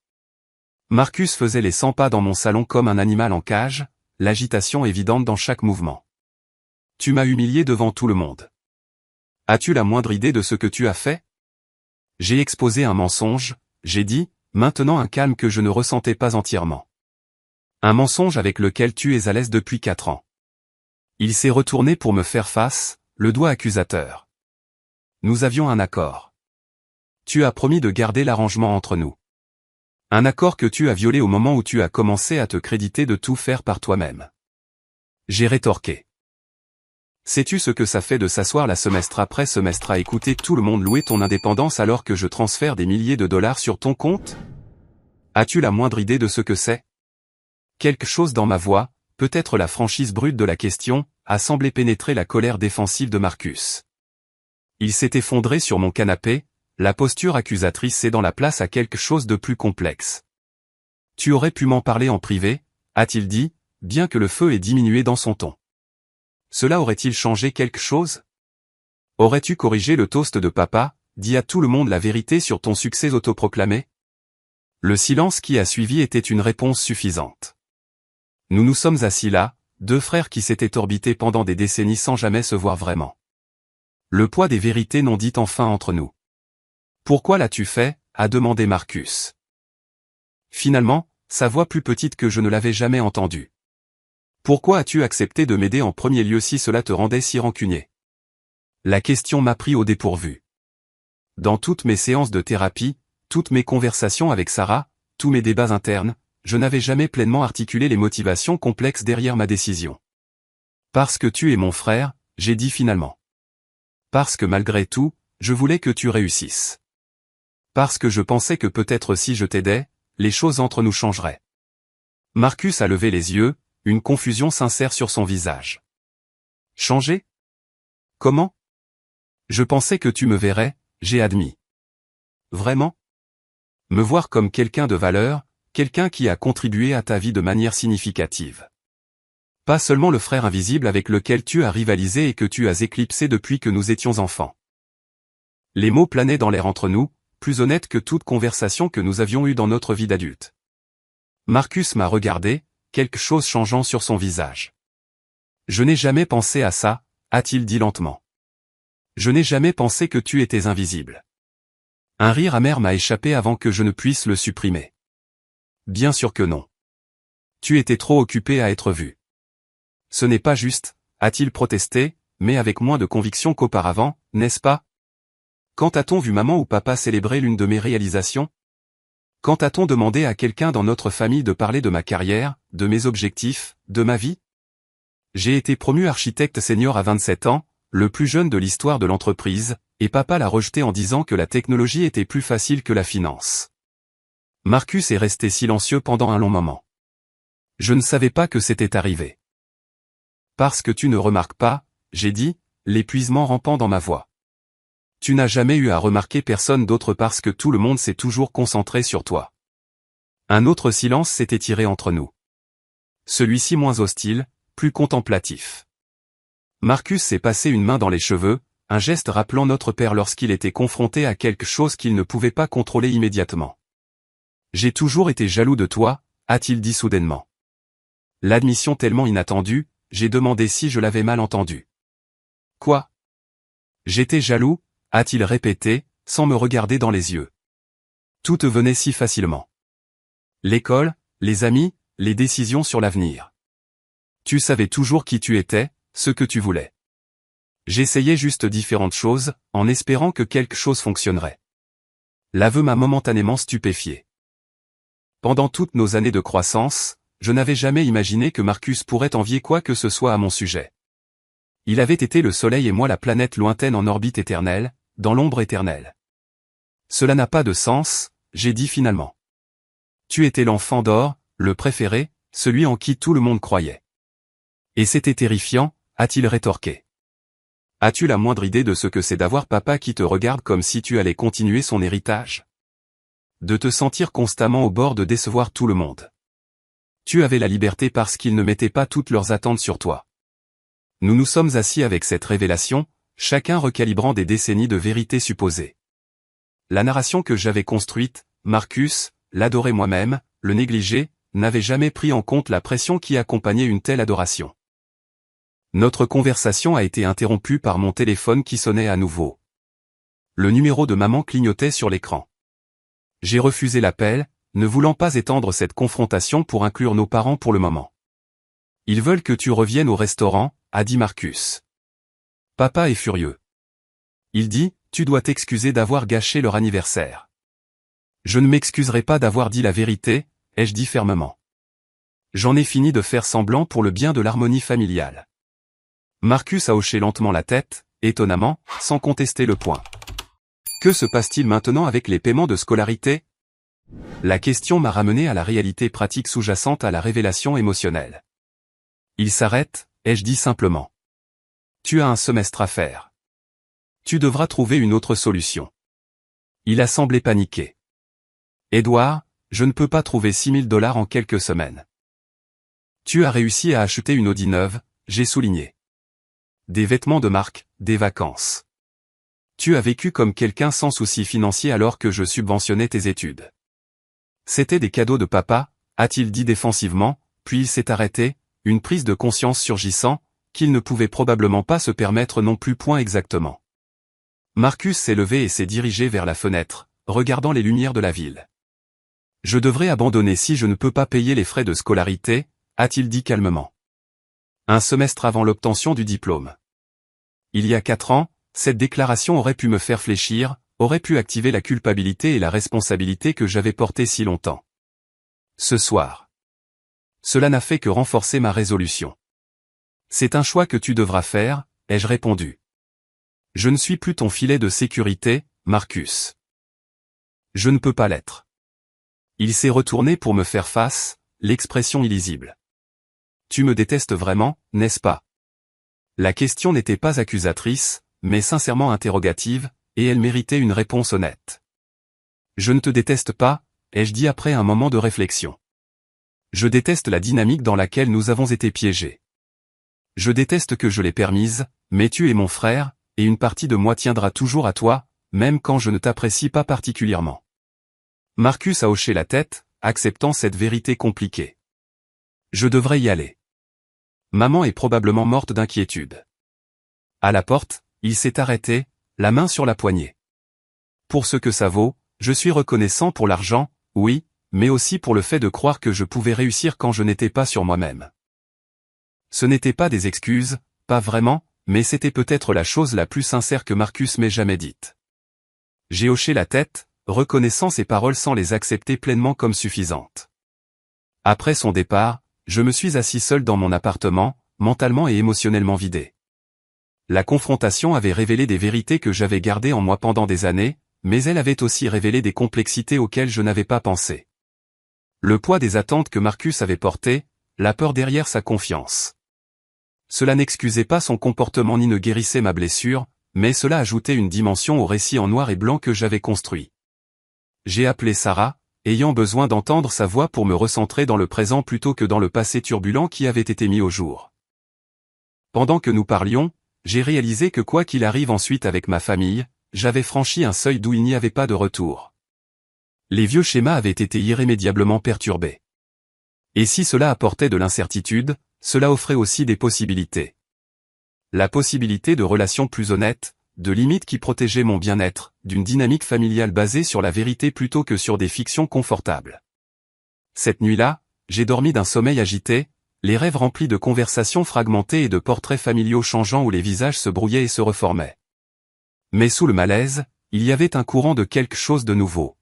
Marcus faisait les 100 pas dans mon salon comme un animal en cage, l'agitation évidente dans chaque mouvement. Tu m'as humilié devant tout le monde. As-tu la moindre idée de ce que tu as fait? J'ai exposé un mensonge, j'ai dit, maintenant un calme que je ne ressentais pas entièrement. Un mensonge avec lequel tu es à l'aise depuis 4 ans. Il s'est retourné pour me faire face, le doigt accusateur. Nous avions un accord. Tu as promis de garder l'arrangement entre nous. Un accord que tu as violé au moment où tu as commencé à te créditer de tout faire par toi-même. J'ai rétorqué. Sais-tu ce que ça fait de s'asseoir la semestre après semestre à écouter tout le monde louer ton indépendance alors que je transfère des milliers de dollars sur ton compte? As-tu la moindre idée de ce que c'est? Quelque chose dans ma voix, peut-être la franchise brute de la question, a semblé pénétrer la colère défensive de Marcus. Il s'est effondré sur mon canapé, la posture accusatrice cédant la place à quelque chose de plus complexe. Tu aurais pu m'en parler en privé, a-t-il dit, bien que le feu ait diminué dans son ton. Cela aurait-il changé quelque chose? Aurais-tu corrigé le toast de papa, dit à tout le monde la vérité sur ton succès autoproclamé? Le silence qui a suivi était une réponse suffisante. Nous nous sommes assis là, deux frères qui s'étaient orbités pendant des décennies sans jamais se voir vraiment. Le poids des vérités non dites enfin entre nous. Pourquoi l'as-tu fait? A demandé Marcus. Finalement, sa voix plus petite que je ne l'avais jamais entendue. Pourquoi as-tu accepté de m'aider en premier lieu si cela te rendait si rancunier? La question m'a pris au dépourvu. Dans toutes mes séances de thérapie, toutes mes conversations avec Sarah, tous mes débats internes, je n'avais jamais pleinement articulé les motivations complexes derrière ma décision. Parce que tu es mon frère, j'ai dit finalement. Parce que malgré tout, je voulais que tu réussisses. Parce que je pensais que peut-être si je t'aidais, les choses entre nous changeraient. Marcus a levé les yeux, une confusion sincère sur son visage. Changer? Comment? Je pensais que tu me verrais, j'ai admis. Vraiment? Me voir comme quelqu'un de valeur, quelqu'un qui a contribué à ta vie de manière significative. Pas seulement le frère invisible avec lequel tu as rivalisé et que tu as éclipsé depuis que nous étions enfants. Les mots planaient dans l'air entre nous, plus honnêtes que toute conversation que nous avions eue dans notre vie d'adulte. Marcus m'a regardé, quelque chose changeant sur son visage. Je n'ai jamais pensé à ça, a-t-il dit lentement. Je n'ai jamais pensé que tu étais invisible. Un rire amer m'a échappé avant que je ne puisse le supprimer. Bien sûr que non. Tu étais trop occupé à être vu. Ce n'est pas juste, a-t-il protesté, mais avec moins de conviction qu'auparavant, n'est-ce pas? Quand a-t-on vu maman ou papa célébrer l'une de mes réalisations? Quand a-t-on demandé à quelqu'un dans notre famille de parler de ma carrière, de mes objectifs, de ma vie? J'ai été promu architecte senior à 27 ans, le plus jeune de l'histoire de l'entreprise, et papa l'a rejeté en disant que la technologie était plus facile que la finance. Marcus est resté silencieux pendant un long moment. Je ne savais pas que c'était arrivé. Parce que tu ne remarques pas, j'ai dit, l'épuisement rampant dans ma voix. Tu n'as jamais eu à remarquer personne d'autre parce que tout le monde s'est toujours concentré sur toi. Un autre silence s'est étiré entre nous. Celui-ci moins hostile, plus contemplatif. Marcus s'est passé une main dans les cheveux, un geste rappelant notre père lorsqu'il était confronté à quelque chose qu'il ne pouvait pas contrôler immédiatement. J'ai toujours été jaloux de toi, a-t-il dit soudainement. L'admission tellement inattendue, j'ai demandé si je l'avais mal entendu. Quoi? J'étais jaloux, a-t-il répété, sans me regarder dans les yeux. Tout te venait si facilement. L'école, les amis, les décisions sur l'avenir. Tu savais toujours qui tu étais, ce que tu voulais. J'essayais juste différentes choses, en espérant que quelque chose fonctionnerait. L'aveu m'a momentanément stupéfié. Pendant toutes nos années de croissance, je n'avais jamais imaginé que Marcus pourrait envier quoi que ce soit à mon sujet. Il avait été le soleil et moi la planète lointaine en orbite éternelle, dans l'ombre éternelle. Cela n'a pas de sens, j'ai dit finalement. Tu étais l'enfant d'or, le préféré, celui en qui tout le monde croyait. Et c'était terrifiant, a-t-il rétorqué. As-tu la moindre idée de ce que c'est d'avoir papa qui te regarde comme si tu allais continuer son héritage? De te sentir constamment au bord de décevoir tout le monde. Tu avais la liberté parce qu'ils ne mettaient pas toutes leurs attentes sur toi. Nous nous sommes assis avec cette révélation, chacun recalibrant des décennies de vérité supposée. La narration que j'avais construite, Marcus, l'adorait moi-même, le négligeait, n'avait jamais pris en compte la pression qui accompagnait une telle adoration. Notre conversation a été interrompue par mon téléphone qui sonnait à nouveau. Le numéro de maman clignotait sur l'écran. J'ai refusé l'appel, ne voulant pas étendre cette confrontation pour inclure nos parents pour le moment. Ils veulent que tu reviennes au restaurant, a dit Marcus. Papa est furieux. Il dit, tu dois t'excuser d'avoir gâché leur anniversaire. Je ne m'excuserai pas d'avoir dit la vérité, ai-je dit fermement. J'en ai fini de faire semblant pour le bien de l'harmonie familiale. Marcus a hoché lentement la tête, étonnamment, sans contester le point. Que se passe-t-il maintenant avec les paiements de scolarité? La question m'a ramené à la réalité pratique sous-jacente à la révélation émotionnelle. Il s'arrête, ai-je dit simplement. Tu as un semestre à faire. Tu devras trouver une autre solution. Il a semblé paniquer. Edouard, je ne peux pas trouver $6 000 en quelques semaines. Tu as réussi à acheter une Audi neuve, j'ai souligné. Des vêtements de marque, des vacances. Tu as vécu comme quelqu'un sans souci financier alors que je subventionnais tes études. C'était des cadeaux de papa, a-t-il dit défensivement, puis il s'est arrêté, une prise de conscience surgissant, qu'il ne pouvait probablement pas se permettre non plus. Point exactement. Marcus s'est levé et s'est dirigé vers la fenêtre, regardant les lumières de la ville. Je devrais abandonner si je ne peux pas payer les frais de scolarité, a-t-il dit calmement. Un semestre avant l'obtention du diplôme. Il y a 4 ans, cette déclaration aurait pu me faire fléchir, aurait pu activer la culpabilité et la responsabilité que j'avais portée si longtemps. Ce soir. Cela n'a fait que renforcer ma résolution. C'est un choix que tu devras faire, ai-je répondu. Je ne suis plus ton filet de sécurité, Marcus. Je ne peux pas l'être. Il s'est retourné pour me faire face, l'expression illisible. Tu me détestes vraiment, n'est-ce pas? La question n'était pas accusatrice, mais sincèrement interrogative, et elle méritait une réponse honnête. Je ne te déteste pas, ai-je dit après un moment de réflexion. Je déteste la dynamique dans laquelle nous avons été piégés. Je déteste que je l'ai permise, mais tu es mon frère, et une partie de moi tiendra toujours à toi, même quand je ne t'apprécie pas particulièrement. Marcus a hoché la tête, acceptant cette vérité compliquée. Je devrais y aller. Maman est probablement morte d'inquiétude. À la porte, il s'est arrêté, la main sur la poignée. Pour ce que ça vaut, je suis reconnaissant pour l'argent, oui, mais aussi pour le fait de croire que je pouvais réussir quand je n'étais pas sur moi-même. Ce n'étaient pas des excuses, pas vraiment, mais c'était peut-être la chose la plus sincère que Marcus m'ait jamais dite. J'ai hoché la tête, reconnaissant ses paroles sans les accepter pleinement comme suffisantes. Après son départ, je me suis assis seul dans mon appartement, mentalement et émotionnellement vidé. La confrontation avait révélé des vérités que j'avais gardées en moi pendant des années, mais elle avait aussi révélé des complexités auxquelles je n'avais pas pensé. Le poids des attentes que Marcus avait portées, la peur derrière sa confiance. Cela n'excusait pas son comportement ni ne guérissait ma blessure, mais cela ajoutait une dimension au récit en noir et blanc que j'avais construit. J'ai appelé Sarah, ayant besoin d'entendre sa voix pour me recentrer dans le présent plutôt que dans le passé turbulent qui avait été mis au jour. Pendant que nous parlions, j'ai réalisé que quoi qu'il arrive ensuite avec ma famille, j'avais franchi un seuil d'où il n'y avait pas de retour. Les vieux schémas avaient été irrémédiablement perturbés. Et si cela apportait de l'incertitude, cela offrait aussi des possibilités. La possibilité de relations plus honnêtes, de limites qui protégeaient mon bien-être, d'une dynamique familiale basée sur la vérité plutôt que sur des fictions confortables. Cette nuit-là, j'ai dormi d'un sommeil agité, les rêves remplis de conversations fragmentées et de portraits familiaux changeants où les visages se brouillaient et se reformaient. Mais sous le malaise, il y avait un courant de quelque chose de nouveau.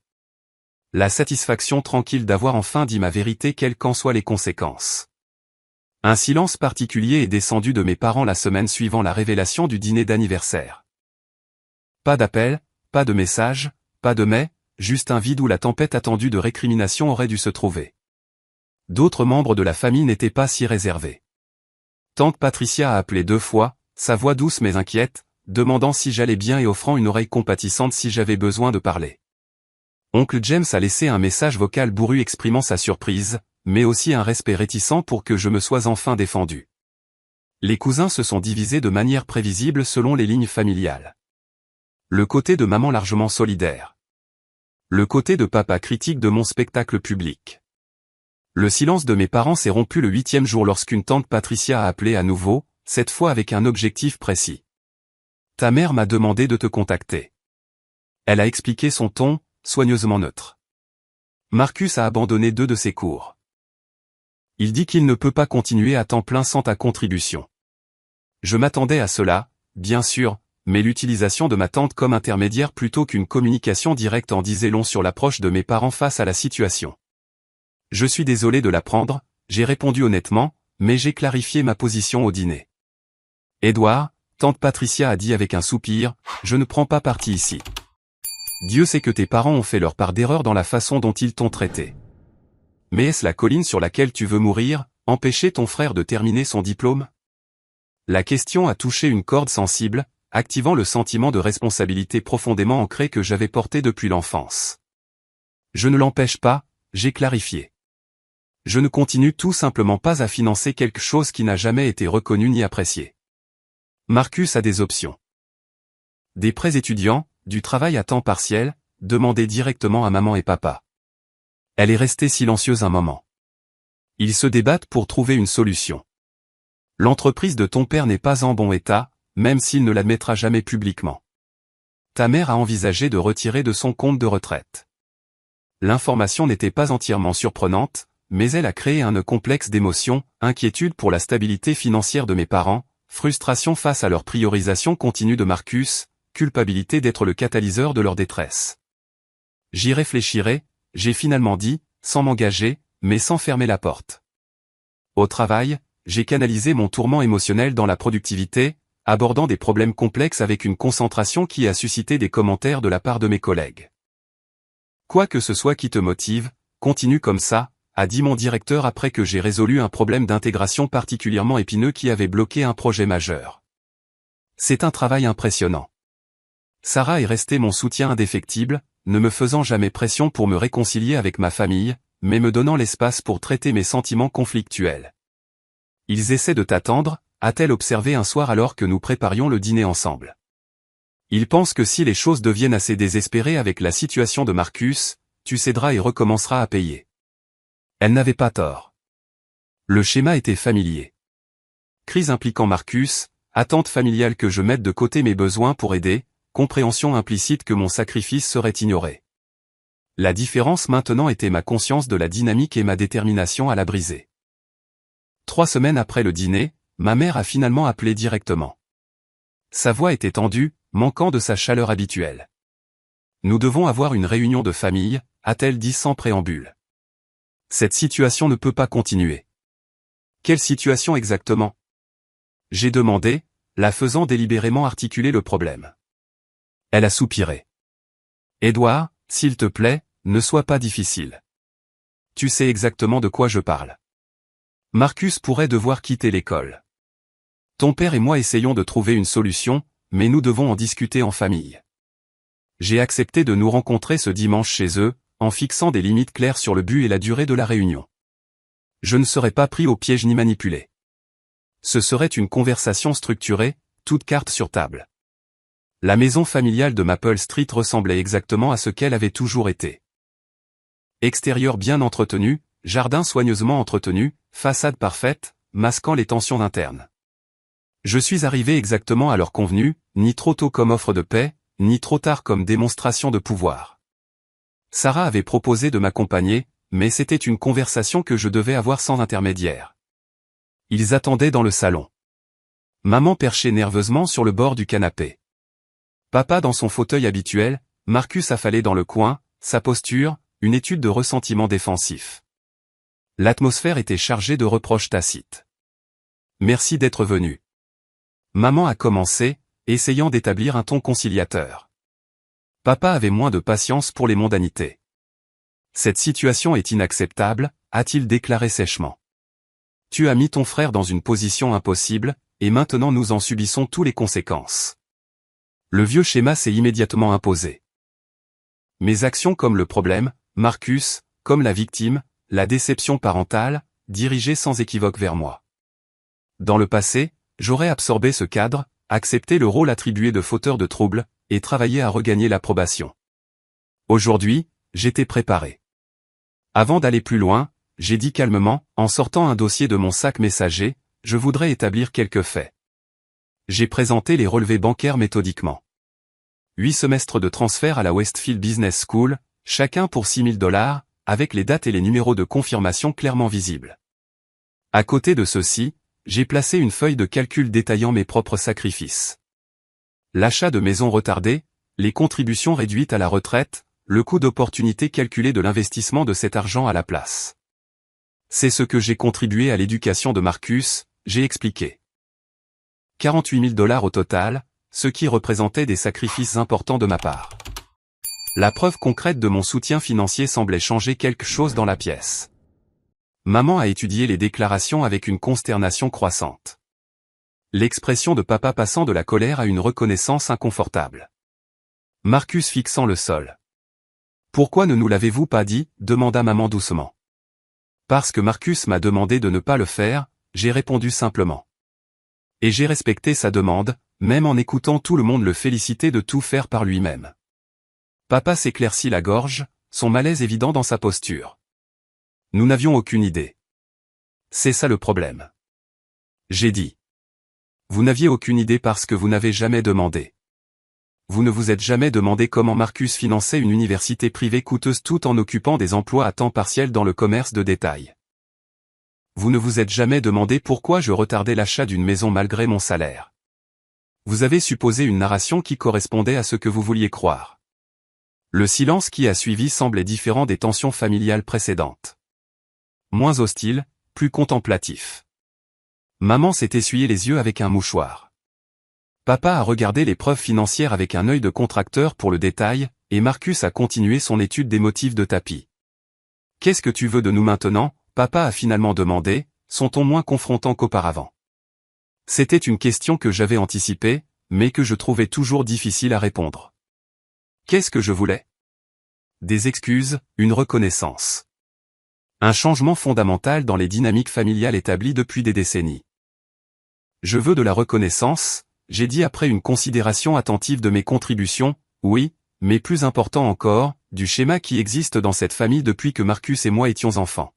La satisfaction tranquille d'avoir enfin dit ma vérité quelles qu'en soient les conséquences. Un silence particulier est descendu de mes parents la semaine suivant la révélation du dîner d'anniversaire. Pas d'appel, pas de message, pas de mais, juste un vide où la tempête attendue de récrimination aurait dû se trouver. D'autres membres de la famille n'étaient pas si réservés. Tante Patricia a appelé 2 fois, sa voix douce mais inquiète, demandant si j'allais bien et offrant une oreille compatissante si j'avais besoin de parler. Oncle James a laissé un message vocal bourru exprimant sa surprise, mais aussi un respect réticent pour que je me sois enfin défendu. Les cousins se sont divisés de manière prévisible selon les lignes familiales. Le côté de maman largement solidaire. Le côté de papa critique de mon spectacle public. Le silence de mes parents s'est rompu le 8e jour lorsqu'une tante Patricia a appelé à nouveau, cette fois avec un objectif précis. Ta mère m'a demandé de te contacter. Elle a expliqué son ton, soigneusement neutre. Marcus a abandonné 2 de ses cours. Il dit qu'il ne peut pas continuer à temps plein sans ta contribution. Je m'attendais à cela, bien sûr, mais l'utilisation de ma tante comme intermédiaire plutôt qu'une communication directe en disait long sur l'approche de mes parents face à la situation. Je suis désolé de l'apprendre, j'ai répondu honnêtement, mais j'ai clarifié ma position au dîner. Édouard, tante Patricia a dit avec un soupir, je ne prends pas parti ici. Dieu sait que tes parents ont fait leur part d'erreur dans la façon dont ils t'ont traité. Mais est-ce la colline sur laquelle tu veux mourir, empêcher ton frère de terminer son diplôme? La question a touché une corde sensible, activant le sentiment de responsabilité profondément ancré que j'avais porté depuis l'enfance. Je ne l'empêche pas, j'ai clarifié. Je ne continue tout simplement pas à financer quelque chose qui n'a jamais été reconnu ni apprécié. Marcus a des options. Des prêts étudiants, du travail à temps partiel, demandez directement à maman et papa. Elle est restée silencieuse un moment. Ils se débattent pour trouver une solution. L'entreprise de ton père n'est pas en bon état, même s'il ne l'admettra jamais publiquement. Ta mère a envisagé de retirer de son compte de retraite. L'information n'était pas entièrement surprenante, mais elle a créé un nœud complexe d'émotions, inquiétude pour la stabilité financière de mes parents, frustration face à leur priorisation continue de Marcus, culpabilité d'être le catalyseur de leur détresse. J'y réfléchirai, j'ai finalement dit, sans m'engager, mais sans fermer la porte. Au travail, j'ai canalisé mon tourment émotionnel dans la productivité, abordant des problèmes complexes avec une concentration qui a suscité des commentaires de la part de mes collègues. Quoi que ce soit qui te motive, continue comme ça, a dit mon directeur après que j'ai résolu un problème d'intégration particulièrement épineux qui avait bloqué un projet majeur. C'est un travail impressionnant. Sarah est restée mon soutien indéfectible, ne me faisant jamais pression pour me réconcilier avec ma famille, mais me donnant l'espace pour traiter mes sentiments conflictuels. Ils essaient de t'attendre, a-t-elle observé un soir alors que nous préparions le dîner ensemble. Ils pensent que si les choses deviennent assez désespérées avec la situation de Marcus, tu céderas et recommenceras à payer. Elle n'avait pas tort. Le schéma était familier. Crise impliquant Marcus, attente familiale que je mette de côté mes besoins pour aider, compréhension implicite que mon sacrifice serait ignoré. La différence maintenant était ma conscience de la dynamique et ma détermination à la briser. 3 semaines après le dîner, ma mère a finalement appelé directement. Sa voix était tendue, manquant de sa chaleur habituelle. Nous devons avoir une réunion de famille, a-t-elle dit sans préambule. Cette situation ne peut pas continuer. Quelle situation exactement? J'ai demandé, la faisant délibérément articuler le problème. Elle a soupiré. Édouard, s'il te plaît, ne sois pas difficile. Tu sais exactement de quoi je parle. Marcus pourrait devoir quitter l'école. Ton père et moi essayons de trouver une solution, mais nous devons en discuter en famille. J'ai accepté de nous rencontrer ce dimanche chez eux, en fixant des limites claires sur le but et la durée de la réunion. Je ne serai pas pris au piège ni manipulé. Ce serait une conversation structurée, toutes cartes sur table. La maison familiale de Maple Street ressemblait exactement à ce qu'elle avait toujours été. Extérieur bien entretenu, jardin soigneusement entretenu, façade parfaite, masquant les tensions internes. Je suis arrivé exactement à l'heure convenue, ni trop tôt comme offre de paix, ni trop tard comme démonstration de pouvoir. Sarah avait proposé de m'accompagner, mais c'était une conversation que je devais avoir sans intermédiaire. Ils attendaient dans le salon. Maman perchait nerveusement sur le bord du canapé. Papa dans son fauteuil habituel, Marcus affalé dans le coin, sa posture, une étude de ressentiment défensif. L'atmosphère était chargée de reproches tacites. Merci d'être venu. Maman a commencé, essayant d'établir un ton conciliateur. Papa avait moins de patience pour les mondanités. Cette situation est inacceptable, a-t-il déclaré sèchement. Tu as mis ton frère dans une position impossible, et maintenant nous en subissons toutes les conséquences. Le vieux schéma s'est immédiatement imposé. Mes actions comme le problème, Marcus, comme la victime, la déception parentale, dirigées sans équivoque vers moi. Dans le passé, j'aurais absorbé ce cadre, accepté le rôle attribué de fauteur de troubles, et travaillé à regagner l'approbation. Aujourd'hui, j'étais préparé. Avant d'aller plus loin, j'ai dit calmement, en sortant un dossier de mon sac messager, je voudrais établir quelques faits. J'ai présenté les relevés bancaires méthodiquement. 8 semestres de transfert à la Westfield Business School, chacun pour $6 000, avec les dates et les numéros de confirmation clairement visibles. À côté de ceci, j'ai placé une feuille de calcul détaillant mes propres sacrifices. L'achat de maisons retardé, les contributions réduites à la retraite, le coût d'opportunité calculé de l'investissement de cet argent à la place. C'est ce que j'ai contribué à l'éducation de Marcus, j'ai expliqué. 48 000 $ au total, ce qui représentait des sacrifices importants de ma part. La preuve concrète de mon soutien financier semblait changer quelque chose dans la pièce. Maman a étudié les déclarations avec une consternation croissante. L'expression de papa passant de la colère à une reconnaissance inconfortable. Marcus fixant le sol. « Pourquoi ne nous l'avez-vous pas dit ?» demanda maman doucement. Parce que Marcus m'a demandé de ne pas le faire, j'ai répondu simplement. Et j'ai respecté sa demande, même en écoutant tout le monde le féliciter de tout faire par lui-même. Papa s'éclaircit la gorge, son malaise évident dans sa posture. Nous n'avions aucune idée. C'est ça le problème. J'ai dit. Vous n'aviez aucune idée parce que vous n'avez jamais demandé. Vous ne vous êtes jamais demandé comment Marcus finançait une université privée coûteuse tout en occupant des emplois à temps partiel dans le commerce de détail. Vous ne vous êtes jamais demandé pourquoi je retardais l'achat d'une maison malgré mon salaire. Vous avez supposé une narration qui correspondait à ce que vous vouliez croire. Le silence qui a suivi semblait différent des tensions familiales précédentes. Moins hostile, plus contemplatif. Maman s'est essuyé les yeux avec un mouchoir. Papa a regardé les preuves financières avec un œil de contracteur pour le détail, et Marcus a continué son étude des motifs de tapis. « Qu'est-ce que tu veux de nous maintenant ?» Papa a finalement demandé, son ton moins confrontant qu'auparavant. C'était une question que j'avais anticipée, mais que je trouvais toujours difficile à répondre. Qu'est-ce que je voulais? Des excuses, une reconnaissance. Un changement fondamental dans les dynamiques familiales établies depuis des décennies. Je veux de la reconnaissance, j'ai dit après une considération attentive de mes contributions, oui, mais plus important encore, du schéma qui existe dans cette famille depuis que Marcus et moi étions enfants.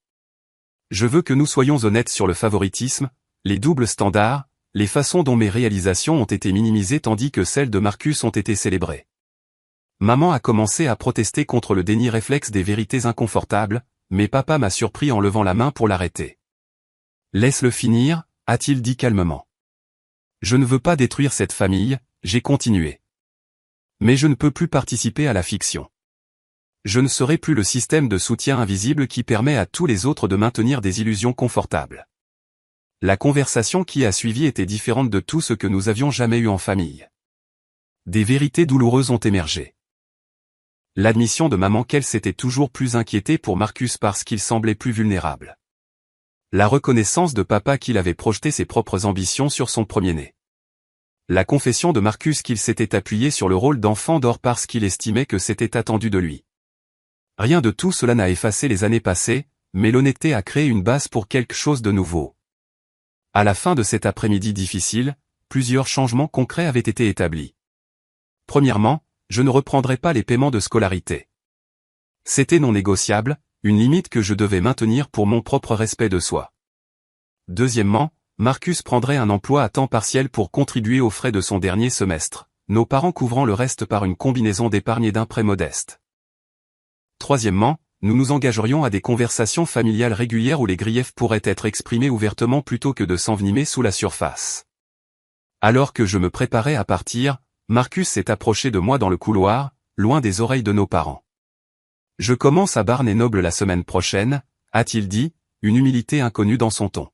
Je veux que nous soyons honnêtes sur le favoritisme, les doubles standards, les façons dont mes réalisations ont été minimisées tandis que celles de Marcus ont été célébrées. Maman a commencé à protester contre le déni réflexe des vérités inconfortables, mais papa m'a surpris en levant la main pour l'arrêter. « Laisse-le finir » a-t-il dit calmement. « Je ne veux pas détruire cette famille », j'ai continué. Mais je ne peux plus participer à la fiction. Je ne serai plus le système de soutien invisible qui permet à tous les autres de maintenir des illusions confortables. La conversation qui a suivi était différente de tout ce que nous avions jamais eu en famille. Des vérités douloureuses ont émergé. L'admission de maman qu'elle s'était toujours plus inquiétée pour Marcus parce qu'il semblait plus vulnérable. La reconnaissance de papa qu'il avait projeté ses propres ambitions sur son premier-né. La confession de Marcus qu'il s'était appuyé sur le rôle d'enfant d'or parce qu'il estimait que c'était attendu de lui. Rien de tout cela n'a effacé les années passées, mais l'honnêteté a créé une base pour quelque chose de nouveau. À la fin de cet après-midi difficile, plusieurs changements concrets avaient été établis. Premièrement, je ne reprendrai pas les paiements de scolarité. C'était non négociable, une limite que je devais maintenir pour mon propre respect de soi. Deuxièmement, Marcus prendrait un emploi à temps partiel pour contribuer aux frais de son dernier semestre, nos parents couvrant le reste par une combinaison d'épargne et d'un prêt modeste. Troisièmement, nous nous engagerions à des conversations familiales régulières où les griefs pourraient être exprimés ouvertement plutôt que de s'envenimer sous la surface. Alors que je me préparais à partir, Marcus s'est approché de moi dans le couloir, loin des oreilles de nos parents. « Je commence à Barnes & Noble la semaine prochaine », a-t-il dit, une humilité inconnue dans son ton.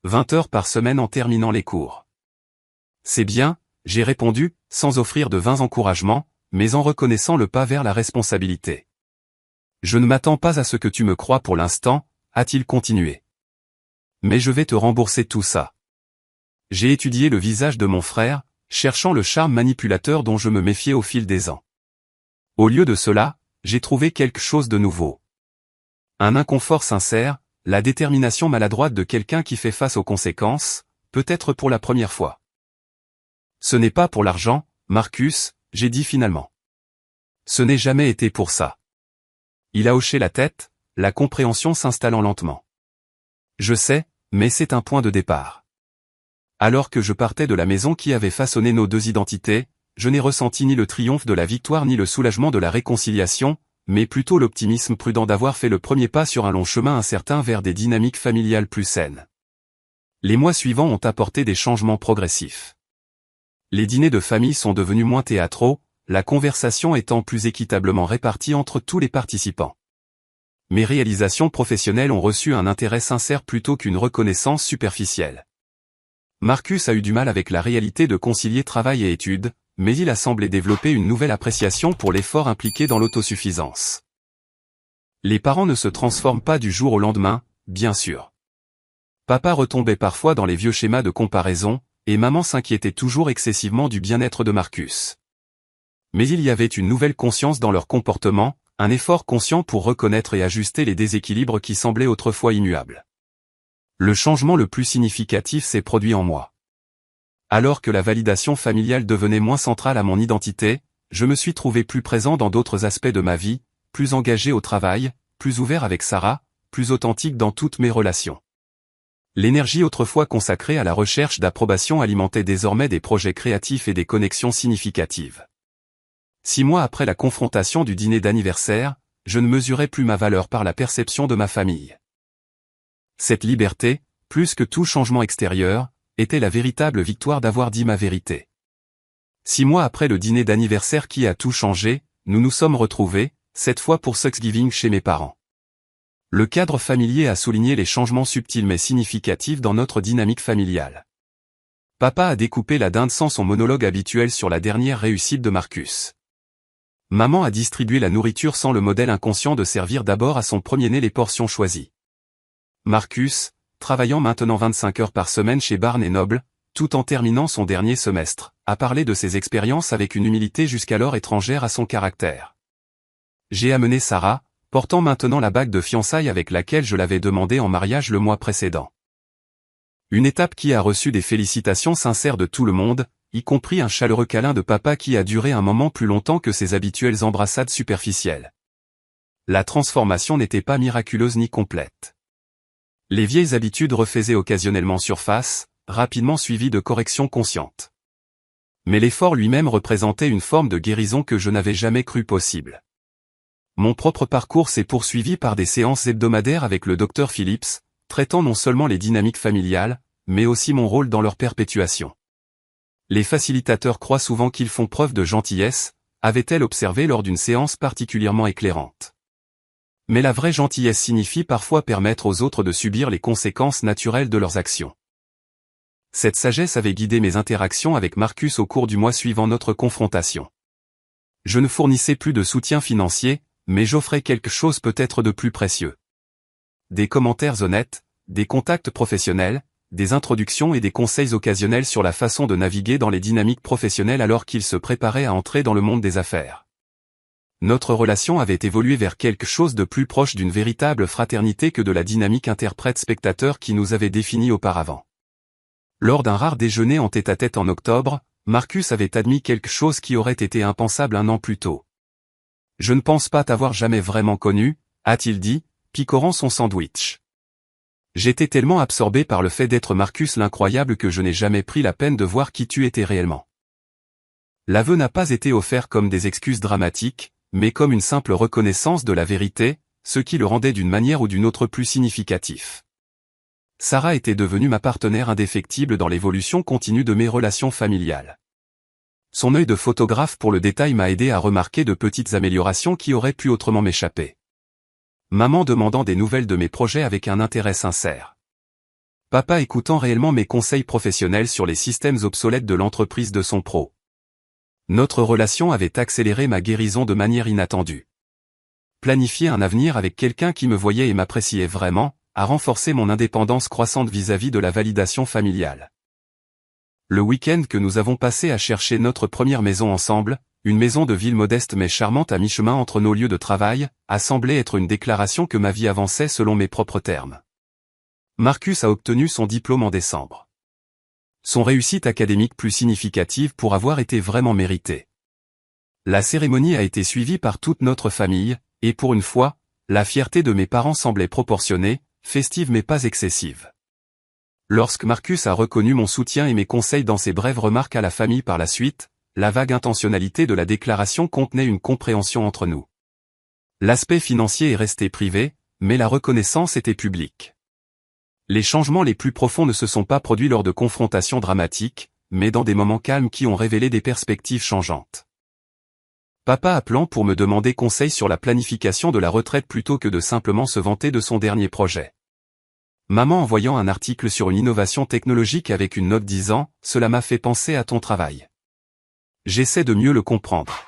20 heures par semaine en terminant les cours. « C'est bien », j'ai répondu, sans offrir de vains encouragements, mais en reconnaissant le pas vers la responsabilité. « Je ne m'attends pas à ce que tu me crois pour l'instant », a-t-il continué. « Mais je vais te rembourser tout ça. » J'ai étudié le visage de mon frère, cherchant le charme manipulateur dont je me méfiais au fil des ans. Au lieu de cela, j'ai trouvé quelque chose de nouveau. Un inconfort sincère, la détermination maladroite de quelqu'un qui fait face aux conséquences, peut-être pour la première fois. Ce n'est pas pour l'argent, Marcus, j'ai dit finalement. Ce n'est jamais été pour ça. Il a hoché la tête, la compréhension s'installant lentement. Je sais, mais c'est un point de départ. Alors que je partais de la maison qui avait façonné nos deux identités, je n'ai ressenti ni le triomphe de la victoire ni le soulagement de la réconciliation, mais plutôt l'optimisme prudent d'avoir fait le premier pas sur un long chemin incertain vers des dynamiques familiales plus saines. Les mois suivants ont apporté des changements progressifs. Les dîners de famille sont devenus moins théâtraux, la conversation étant plus équitablement répartie entre tous les participants. Mes réalisations professionnelles ont reçu un intérêt sincère plutôt qu'une reconnaissance superficielle. Marcus a eu du mal avec la réalité de concilier travail et études, mais il a semblé développer une nouvelle appréciation pour l'effort impliqué dans l'autosuffisance. Les parents ne se transforment pas du jour au lendemain, bien sûr. Papa retombait parfois dans les vieux schémas de comparaison, et maman s'inquiétait toujours excessivement du bien-être de Marcus. Mais il y avait une nouvelle conscience dans leur comportement, un effort conscient pour reconnaître et ajuster les déséquilibres qui semblaient autrefois immuables. Le changement le plus significatif s'est produit en moi. Alors que la validation familiale devenait moins centrale à mon identité, je me suis trouvé plus présent dans d'autres aspects de ma vie, plus engagé au travail, plus ouvert avec Sarah, plus authentique dans toutes mes relations. L'énergie autrefois consacrée à la recherche d'approbation alimentait désormais des projets créatifs et des connexions significatives. 6 mois après la confrontation du dîner d'anniversaire, je ne mesurais plus ma valeur par la perception de ma famille. Cette liberté, plus que tout changement extérieur, était la véritable victoire d'avoir dit ma vérité. 6 mois après le dîner d'anniversaire qui a tout changé, nous nous sommes retrouvés, cette fois pour Thanksgiving chez mes parents. Le cadre familier a souligné les changements subtils mais significatifs dans notre dynamique familiale. Papa a découpé la dinde sans son monologue habituel sur la dernière réussite de Marcus. Maman a distribué la nourriture sans le modèle inconscient de servir d'abord à son premier-né les portions choisies. Marcus, travaillant maintenant 25 heures par semaine chez Barnes & Noble, tout en terminant son dernier semestre, a parlé de ses expériences avec une humilité jusqu'alors étrangère à son caractère. J'ai amené Sarah, portant maintenant la bague de fiançailles avec laquelle je l'avais demandé en mariage le mois précédent. Une étape qui a reçu des félicitations sincères de tout le monde, y compris un chaleureux câlin de papa qui a duré un moment plus longtemps que ses habituelles embrassades superficielles. La transformation n'était pas miraculeuse ni complète. Les vieilles habitudes refaisaient occasionnellement surface, rapidement suivies de corrections conscientes. Mais l'effort lui-même représentait une forme de guérison que je n'avais jamais cru possible. Mon propre parcours s'est poursuivi par des séances hebdomadaires avec le Dr Phillips, traitant non seulement les dynamiques familiales, mais aussi mon rôle dans leur perpétuation. Les facilitateurs croient souvent qu'ils font preuve de gentillesse, avait-elle observé lors d'une séance particulièrement éclairante. Mais la vraie gentillesse signifie parfois permettre aux autres de subir les conséquences naturelles de leurs actions. Cette sagesse avait guidé mes interactions avec Marcus au cours du mois suivant notre confrontation. Je ne fournissais plus de soutien financier, mais j'offrais quelque chose peut-être de plus précieux. Des commentaires honnêtes, des contacts professionnels, des introductions et des conseils occasionnels sur la façon de naviguer dans les dynamiques professionnelles alors qu'il se préparait à entrer dans le monde des affaires. Notre relation avait évolué vers quelque chose de plus proche d'une véritable fraternité que de la dynamique interprète-spectateur qui nous avait définie auparavant. Lors d'un rare déjeuner en tête-à-tête en octobre, Marcus avait admis quelque chose qui aurait été impensable un an plus tôt. « Je ne pense pas t'avoir jamais vraiment connu », a-t-il dit, picorant son sandwich. J'étais tellement absorbé par le fait d'être Marcus l'incroyable que je n'ai jamais pris la peine de voir qui tu étais réellement. L'aveu n'a pas été offert comme des excuses dramatiques, mais comme une simple reconnaissance de la vérité, ce qui le rendait d'une manière ou d'une autre plus significatif. Sarah était devenue ma partenaire indéfectible dans l'évolution continue de mes relations familiales. Son œil de photographe pour le détail m'a aidé à remarquer de petites améliorations qui auraient pu autrement m'échapper. Maman demandant des nouvelles de mes projets avec un intérêt sincère. Papa écoutant réellement mes conseils professionnels sur les systèmes obsolètes de l'entreprise de son pro. Notre relation avait accéléré ma guérison de manière inattendue. Planifier un avenir avec quelqu'un qui me voyait et m'appréciait vraiment, a renforcé mon indépendance croissante vis-à-vis de la validation familiale. Le week-end que nous avons passé à chercher notre première maison ensemble, une maison de ville modeste mais charmante à mi-chemin entre nos lieux de travail, a semblé être une déclaration que ma vie avançait selon mes propres termes. Marcus a obtenu son diplôme en décembre. Son réussite académique plus significative pour avoir été vraiment méritée. La cérémonie a été suivie par toute notre famille, et pour une fois, la fierté de mes parents semblait proportionnée, festive mais pas excessive. Lorsque Marcus a reconnu mon soutien et mes conseils dans ses brèves remarques à la famille par la suite, la vague intentionnalité de la déclaration contenait une compréhension entre nous. L'aspect financier est resté privé, mais la reconnaissance était publique. Les changements les plus profonds ne se sont pas produits lors de confrontations dramatiques, mais dans des moments calmes qui ont révélé des perspectives changeantes. Papa appelant pour me demander conseil sur la planification de la retraite plutôt que de simplement se vanter de son dernier projet. Maman envoyant un article sur une innovation technologique avec une note disant « Cela m'a fait penser à ton travail. J'essaie de mieux le comprendre. »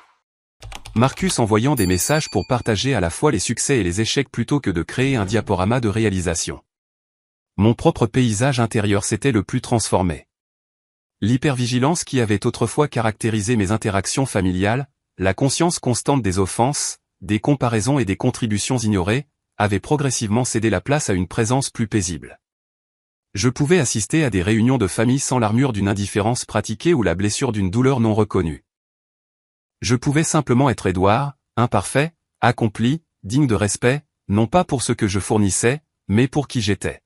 Marcus envoyant des messages pour partager à la fois les succès et les échecs plutôt que de créer un diaporama de réalisation. Mon propre paysage intérieur s'était le plus transformé. L'hypervigilance qui avait autrefois caractérisé mes interactions familiales, la conscience constante des offenses, des comparaisons et des contributions ignorées, avait progressivement cédé la place à une présence plus paisible. Je pouvais assister à des réunions de famille sans l'armure d'une indifférence pratiquée ou la blessure d'une douleur non reconnue. Je pouvais simplement être Édouard, imparfait, accompli, digne de respect, non pas pour ce que je fournissais, mais pour qui j'étais.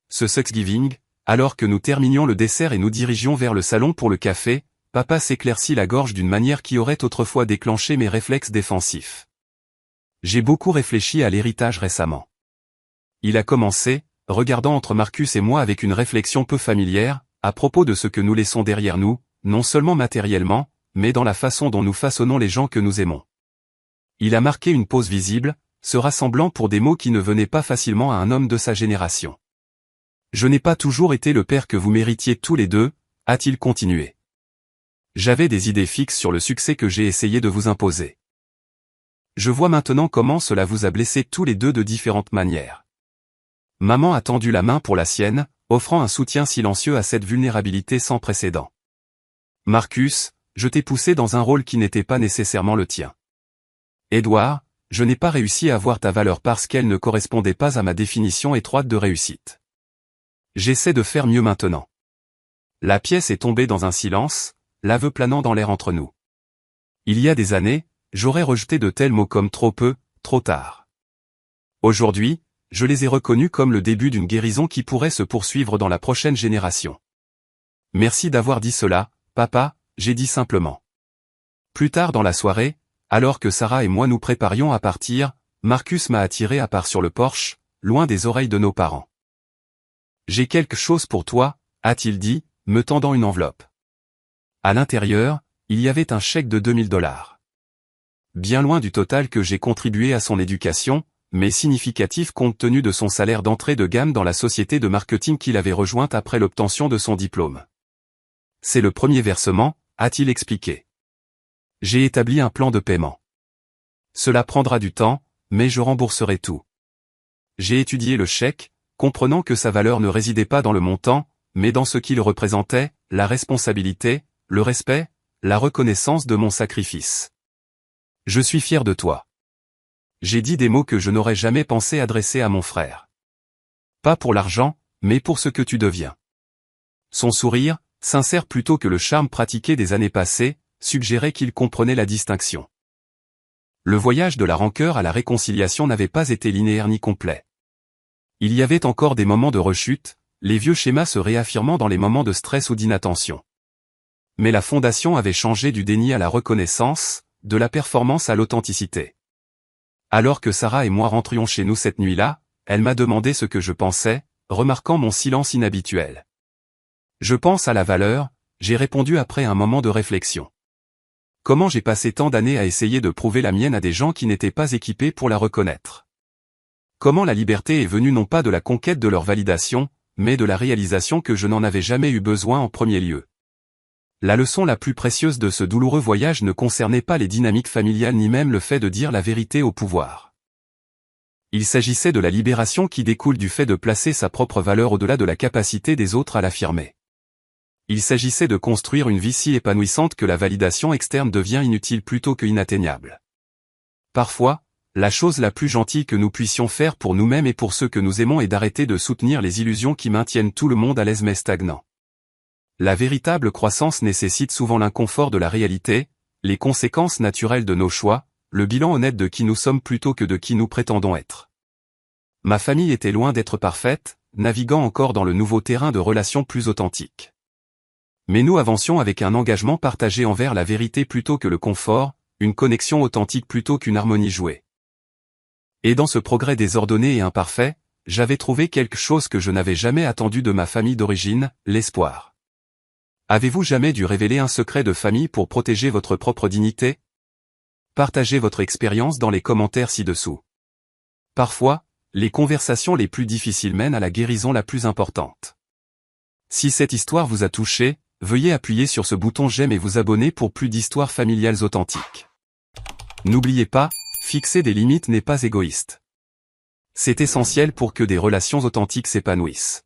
Ce Thanksgiving, alors que nous terminions le dessert et nous dirigions vers le salon pour le café, papa s'éclaircit la gorge d'une manière qui aurait autrefois déclenché mes réflexes défensifs. J'ai beaucoup réfléchi à l'héritage récemment. Il a commencé, regardant entre Marcus et moi avec une réflexion peu familière, à propos de ce que nous laissons derrière nous, non seulement matériellement, mais dans la façon dont nous façonnons les gens que nous aimons. Il a marqué une pause visible, se rassemblant pour des mots qui ne venaient pas facilement à un homme de sa génération. Je n'ai pas toujours été le père que vous méritiez tous les deux, a-t-il continué. J'avais des idées fixes sur le succès que j'ai essayé de vous imposer. Je vois maintenant comment cela vous a blessé tous les deux de différentes manières. Maman a tendu la main pour la sienne, offrant un soutien silencieux à cette vulnérabilité sans précédent. Marcus, je t'ai poussé dans un rôle qui n'était pas nécessairement le tien. Édouard, je n'ai pas réussi à voir ta valeur parce qu'elle ne correspondait pas à ma définition étroite de réussite. J'essaie de faire mieux maintenant. La pièce est tombée dans un silence, l'aveu planant dans l'air entre nous. Il y a des années, j'aurais rejeté de tels mots comme trop peu, trop tard. Aujourd'hui, je les ai reconnus comme le début d'une guérison qui pourrait se poursuivre dans la prochaine génération. Merci d'avoir dit cela, papa, j'ai dit simplement. Plus tard dans la soirée, alors que Sarah et moi nous préparions à partir, Marcus m'a attiré à part sur le porche, loin des oreilles de nos parents. J'ai quelque chose pour toi, a-t-il dit, me tendant une enveloppe. À l'intérieur, il y avait un chèque de $2000. Bien loin du total que j'ai contribué à son éducation, mais significatif compte tenu de son salaire d'entrée de gamme dans la société de marketing qu'il avait rejointe après l'obtention de son diplôme. C'est le premier versement, a-t-il expliqué. J'ai établi un plan de paiement. Cela prendra du temps, mais je rembourserai tout. J'ai étudié le chèque, comprenant que sa valeur ne résidait pas dans le montant, mais dans ce qu'il représentait, la responsabilité, le respect, la reconnaissance de mon sacrifice. Je suis fier de toi. J'ai dit des mots que je n'aurais jamais pensé adresser à mon frère. Pas pour l'argent, mais pour ce que tu deviens. Son sourire, sincère plutôt que le charme pratiqué des années passées, suggérait qu'il comprenait la distinction. Le voyage de la rancœur à la réconciliation n'avait pas été linéaire ni complet. Il y avait encore des moments de rechute, les vieux schémas se réaffirmant dans les moments de stress ou d'inattention. Mais la fondation avait changé du déni à la reconnaissance, de la performance à l'authenticité. Alors que Sarah et moi rentrions chez nous cette nuit-là, elle m'a demandé ce que je pensais, remarquant mon silence inhabituel. Je pense à la valeur, j'ai répondu après un moment de réflexion. Comment j'ai passé tant d'années à essayer de prouver la mienne à des gens qui n'étaient pas équipés pour la reconnaître. Comment la liberté est venue non pas de la conquête de leur validation, mais de la réalisation que je n'en avais jamais eu besoin en premier lieu. La leçon la plus précieuse de ce douloureux voyage ne concernait pas les dynamiques familiales ni même le fait de dire la vérité au pouvoir. Il s'agissait de la libération qui découle du fait de placer sa propre valeur au-delà de la capacité des autres à l'affirmer. Il s'agissait de construire une vie si épanouissante que la validation externe devient inutile plutôt que inatteignable. Parfois, la chose la plus gentille que nous puissions faire pour nous-mêmes et pour ceux que nous aimons est d'arrêter de soutenir les illusions qui maintiennent tout le monde à l'aise mais stagnant. La véritable croissance nécessite souvent l'inconfort de la réalité, les conséquences naturelles de nos choix, le bilan honnête de qui nous sommes plutôt que de qui nous prétendons être. Ma famille était loin d'être parfaite, naviguant encore dans le nouveau terrain de relations plus authentiques. Mais nous avancions avec un engagement partagé envers la vérité plutôt que le confort, une connexion authentique plutôt qu'une harmonie jouée. Et dans ce progrès désordonné et imparfait, j'avais trouvé quelque chose que je n'avais jamais attendu de ma famille d'origine, l'espoir. Avez-vous jamais dû révéler un secret de famille pour protéger votre propre dignité? Partagez votre expérience dans les commentaires ci-dessous. Parfois, les conversations les plus difficiles mènent à la guérison la plus importante. Si cette histoire vous a touché, veuillez appuyer sur ce bouton j'aime et vous abonner pour plus d'histoires familiales authentiques. N'oubliez pas, fixer des limites n'est pas égoïste. C'est essentiel pour que des relations authentiques s'épanouissent.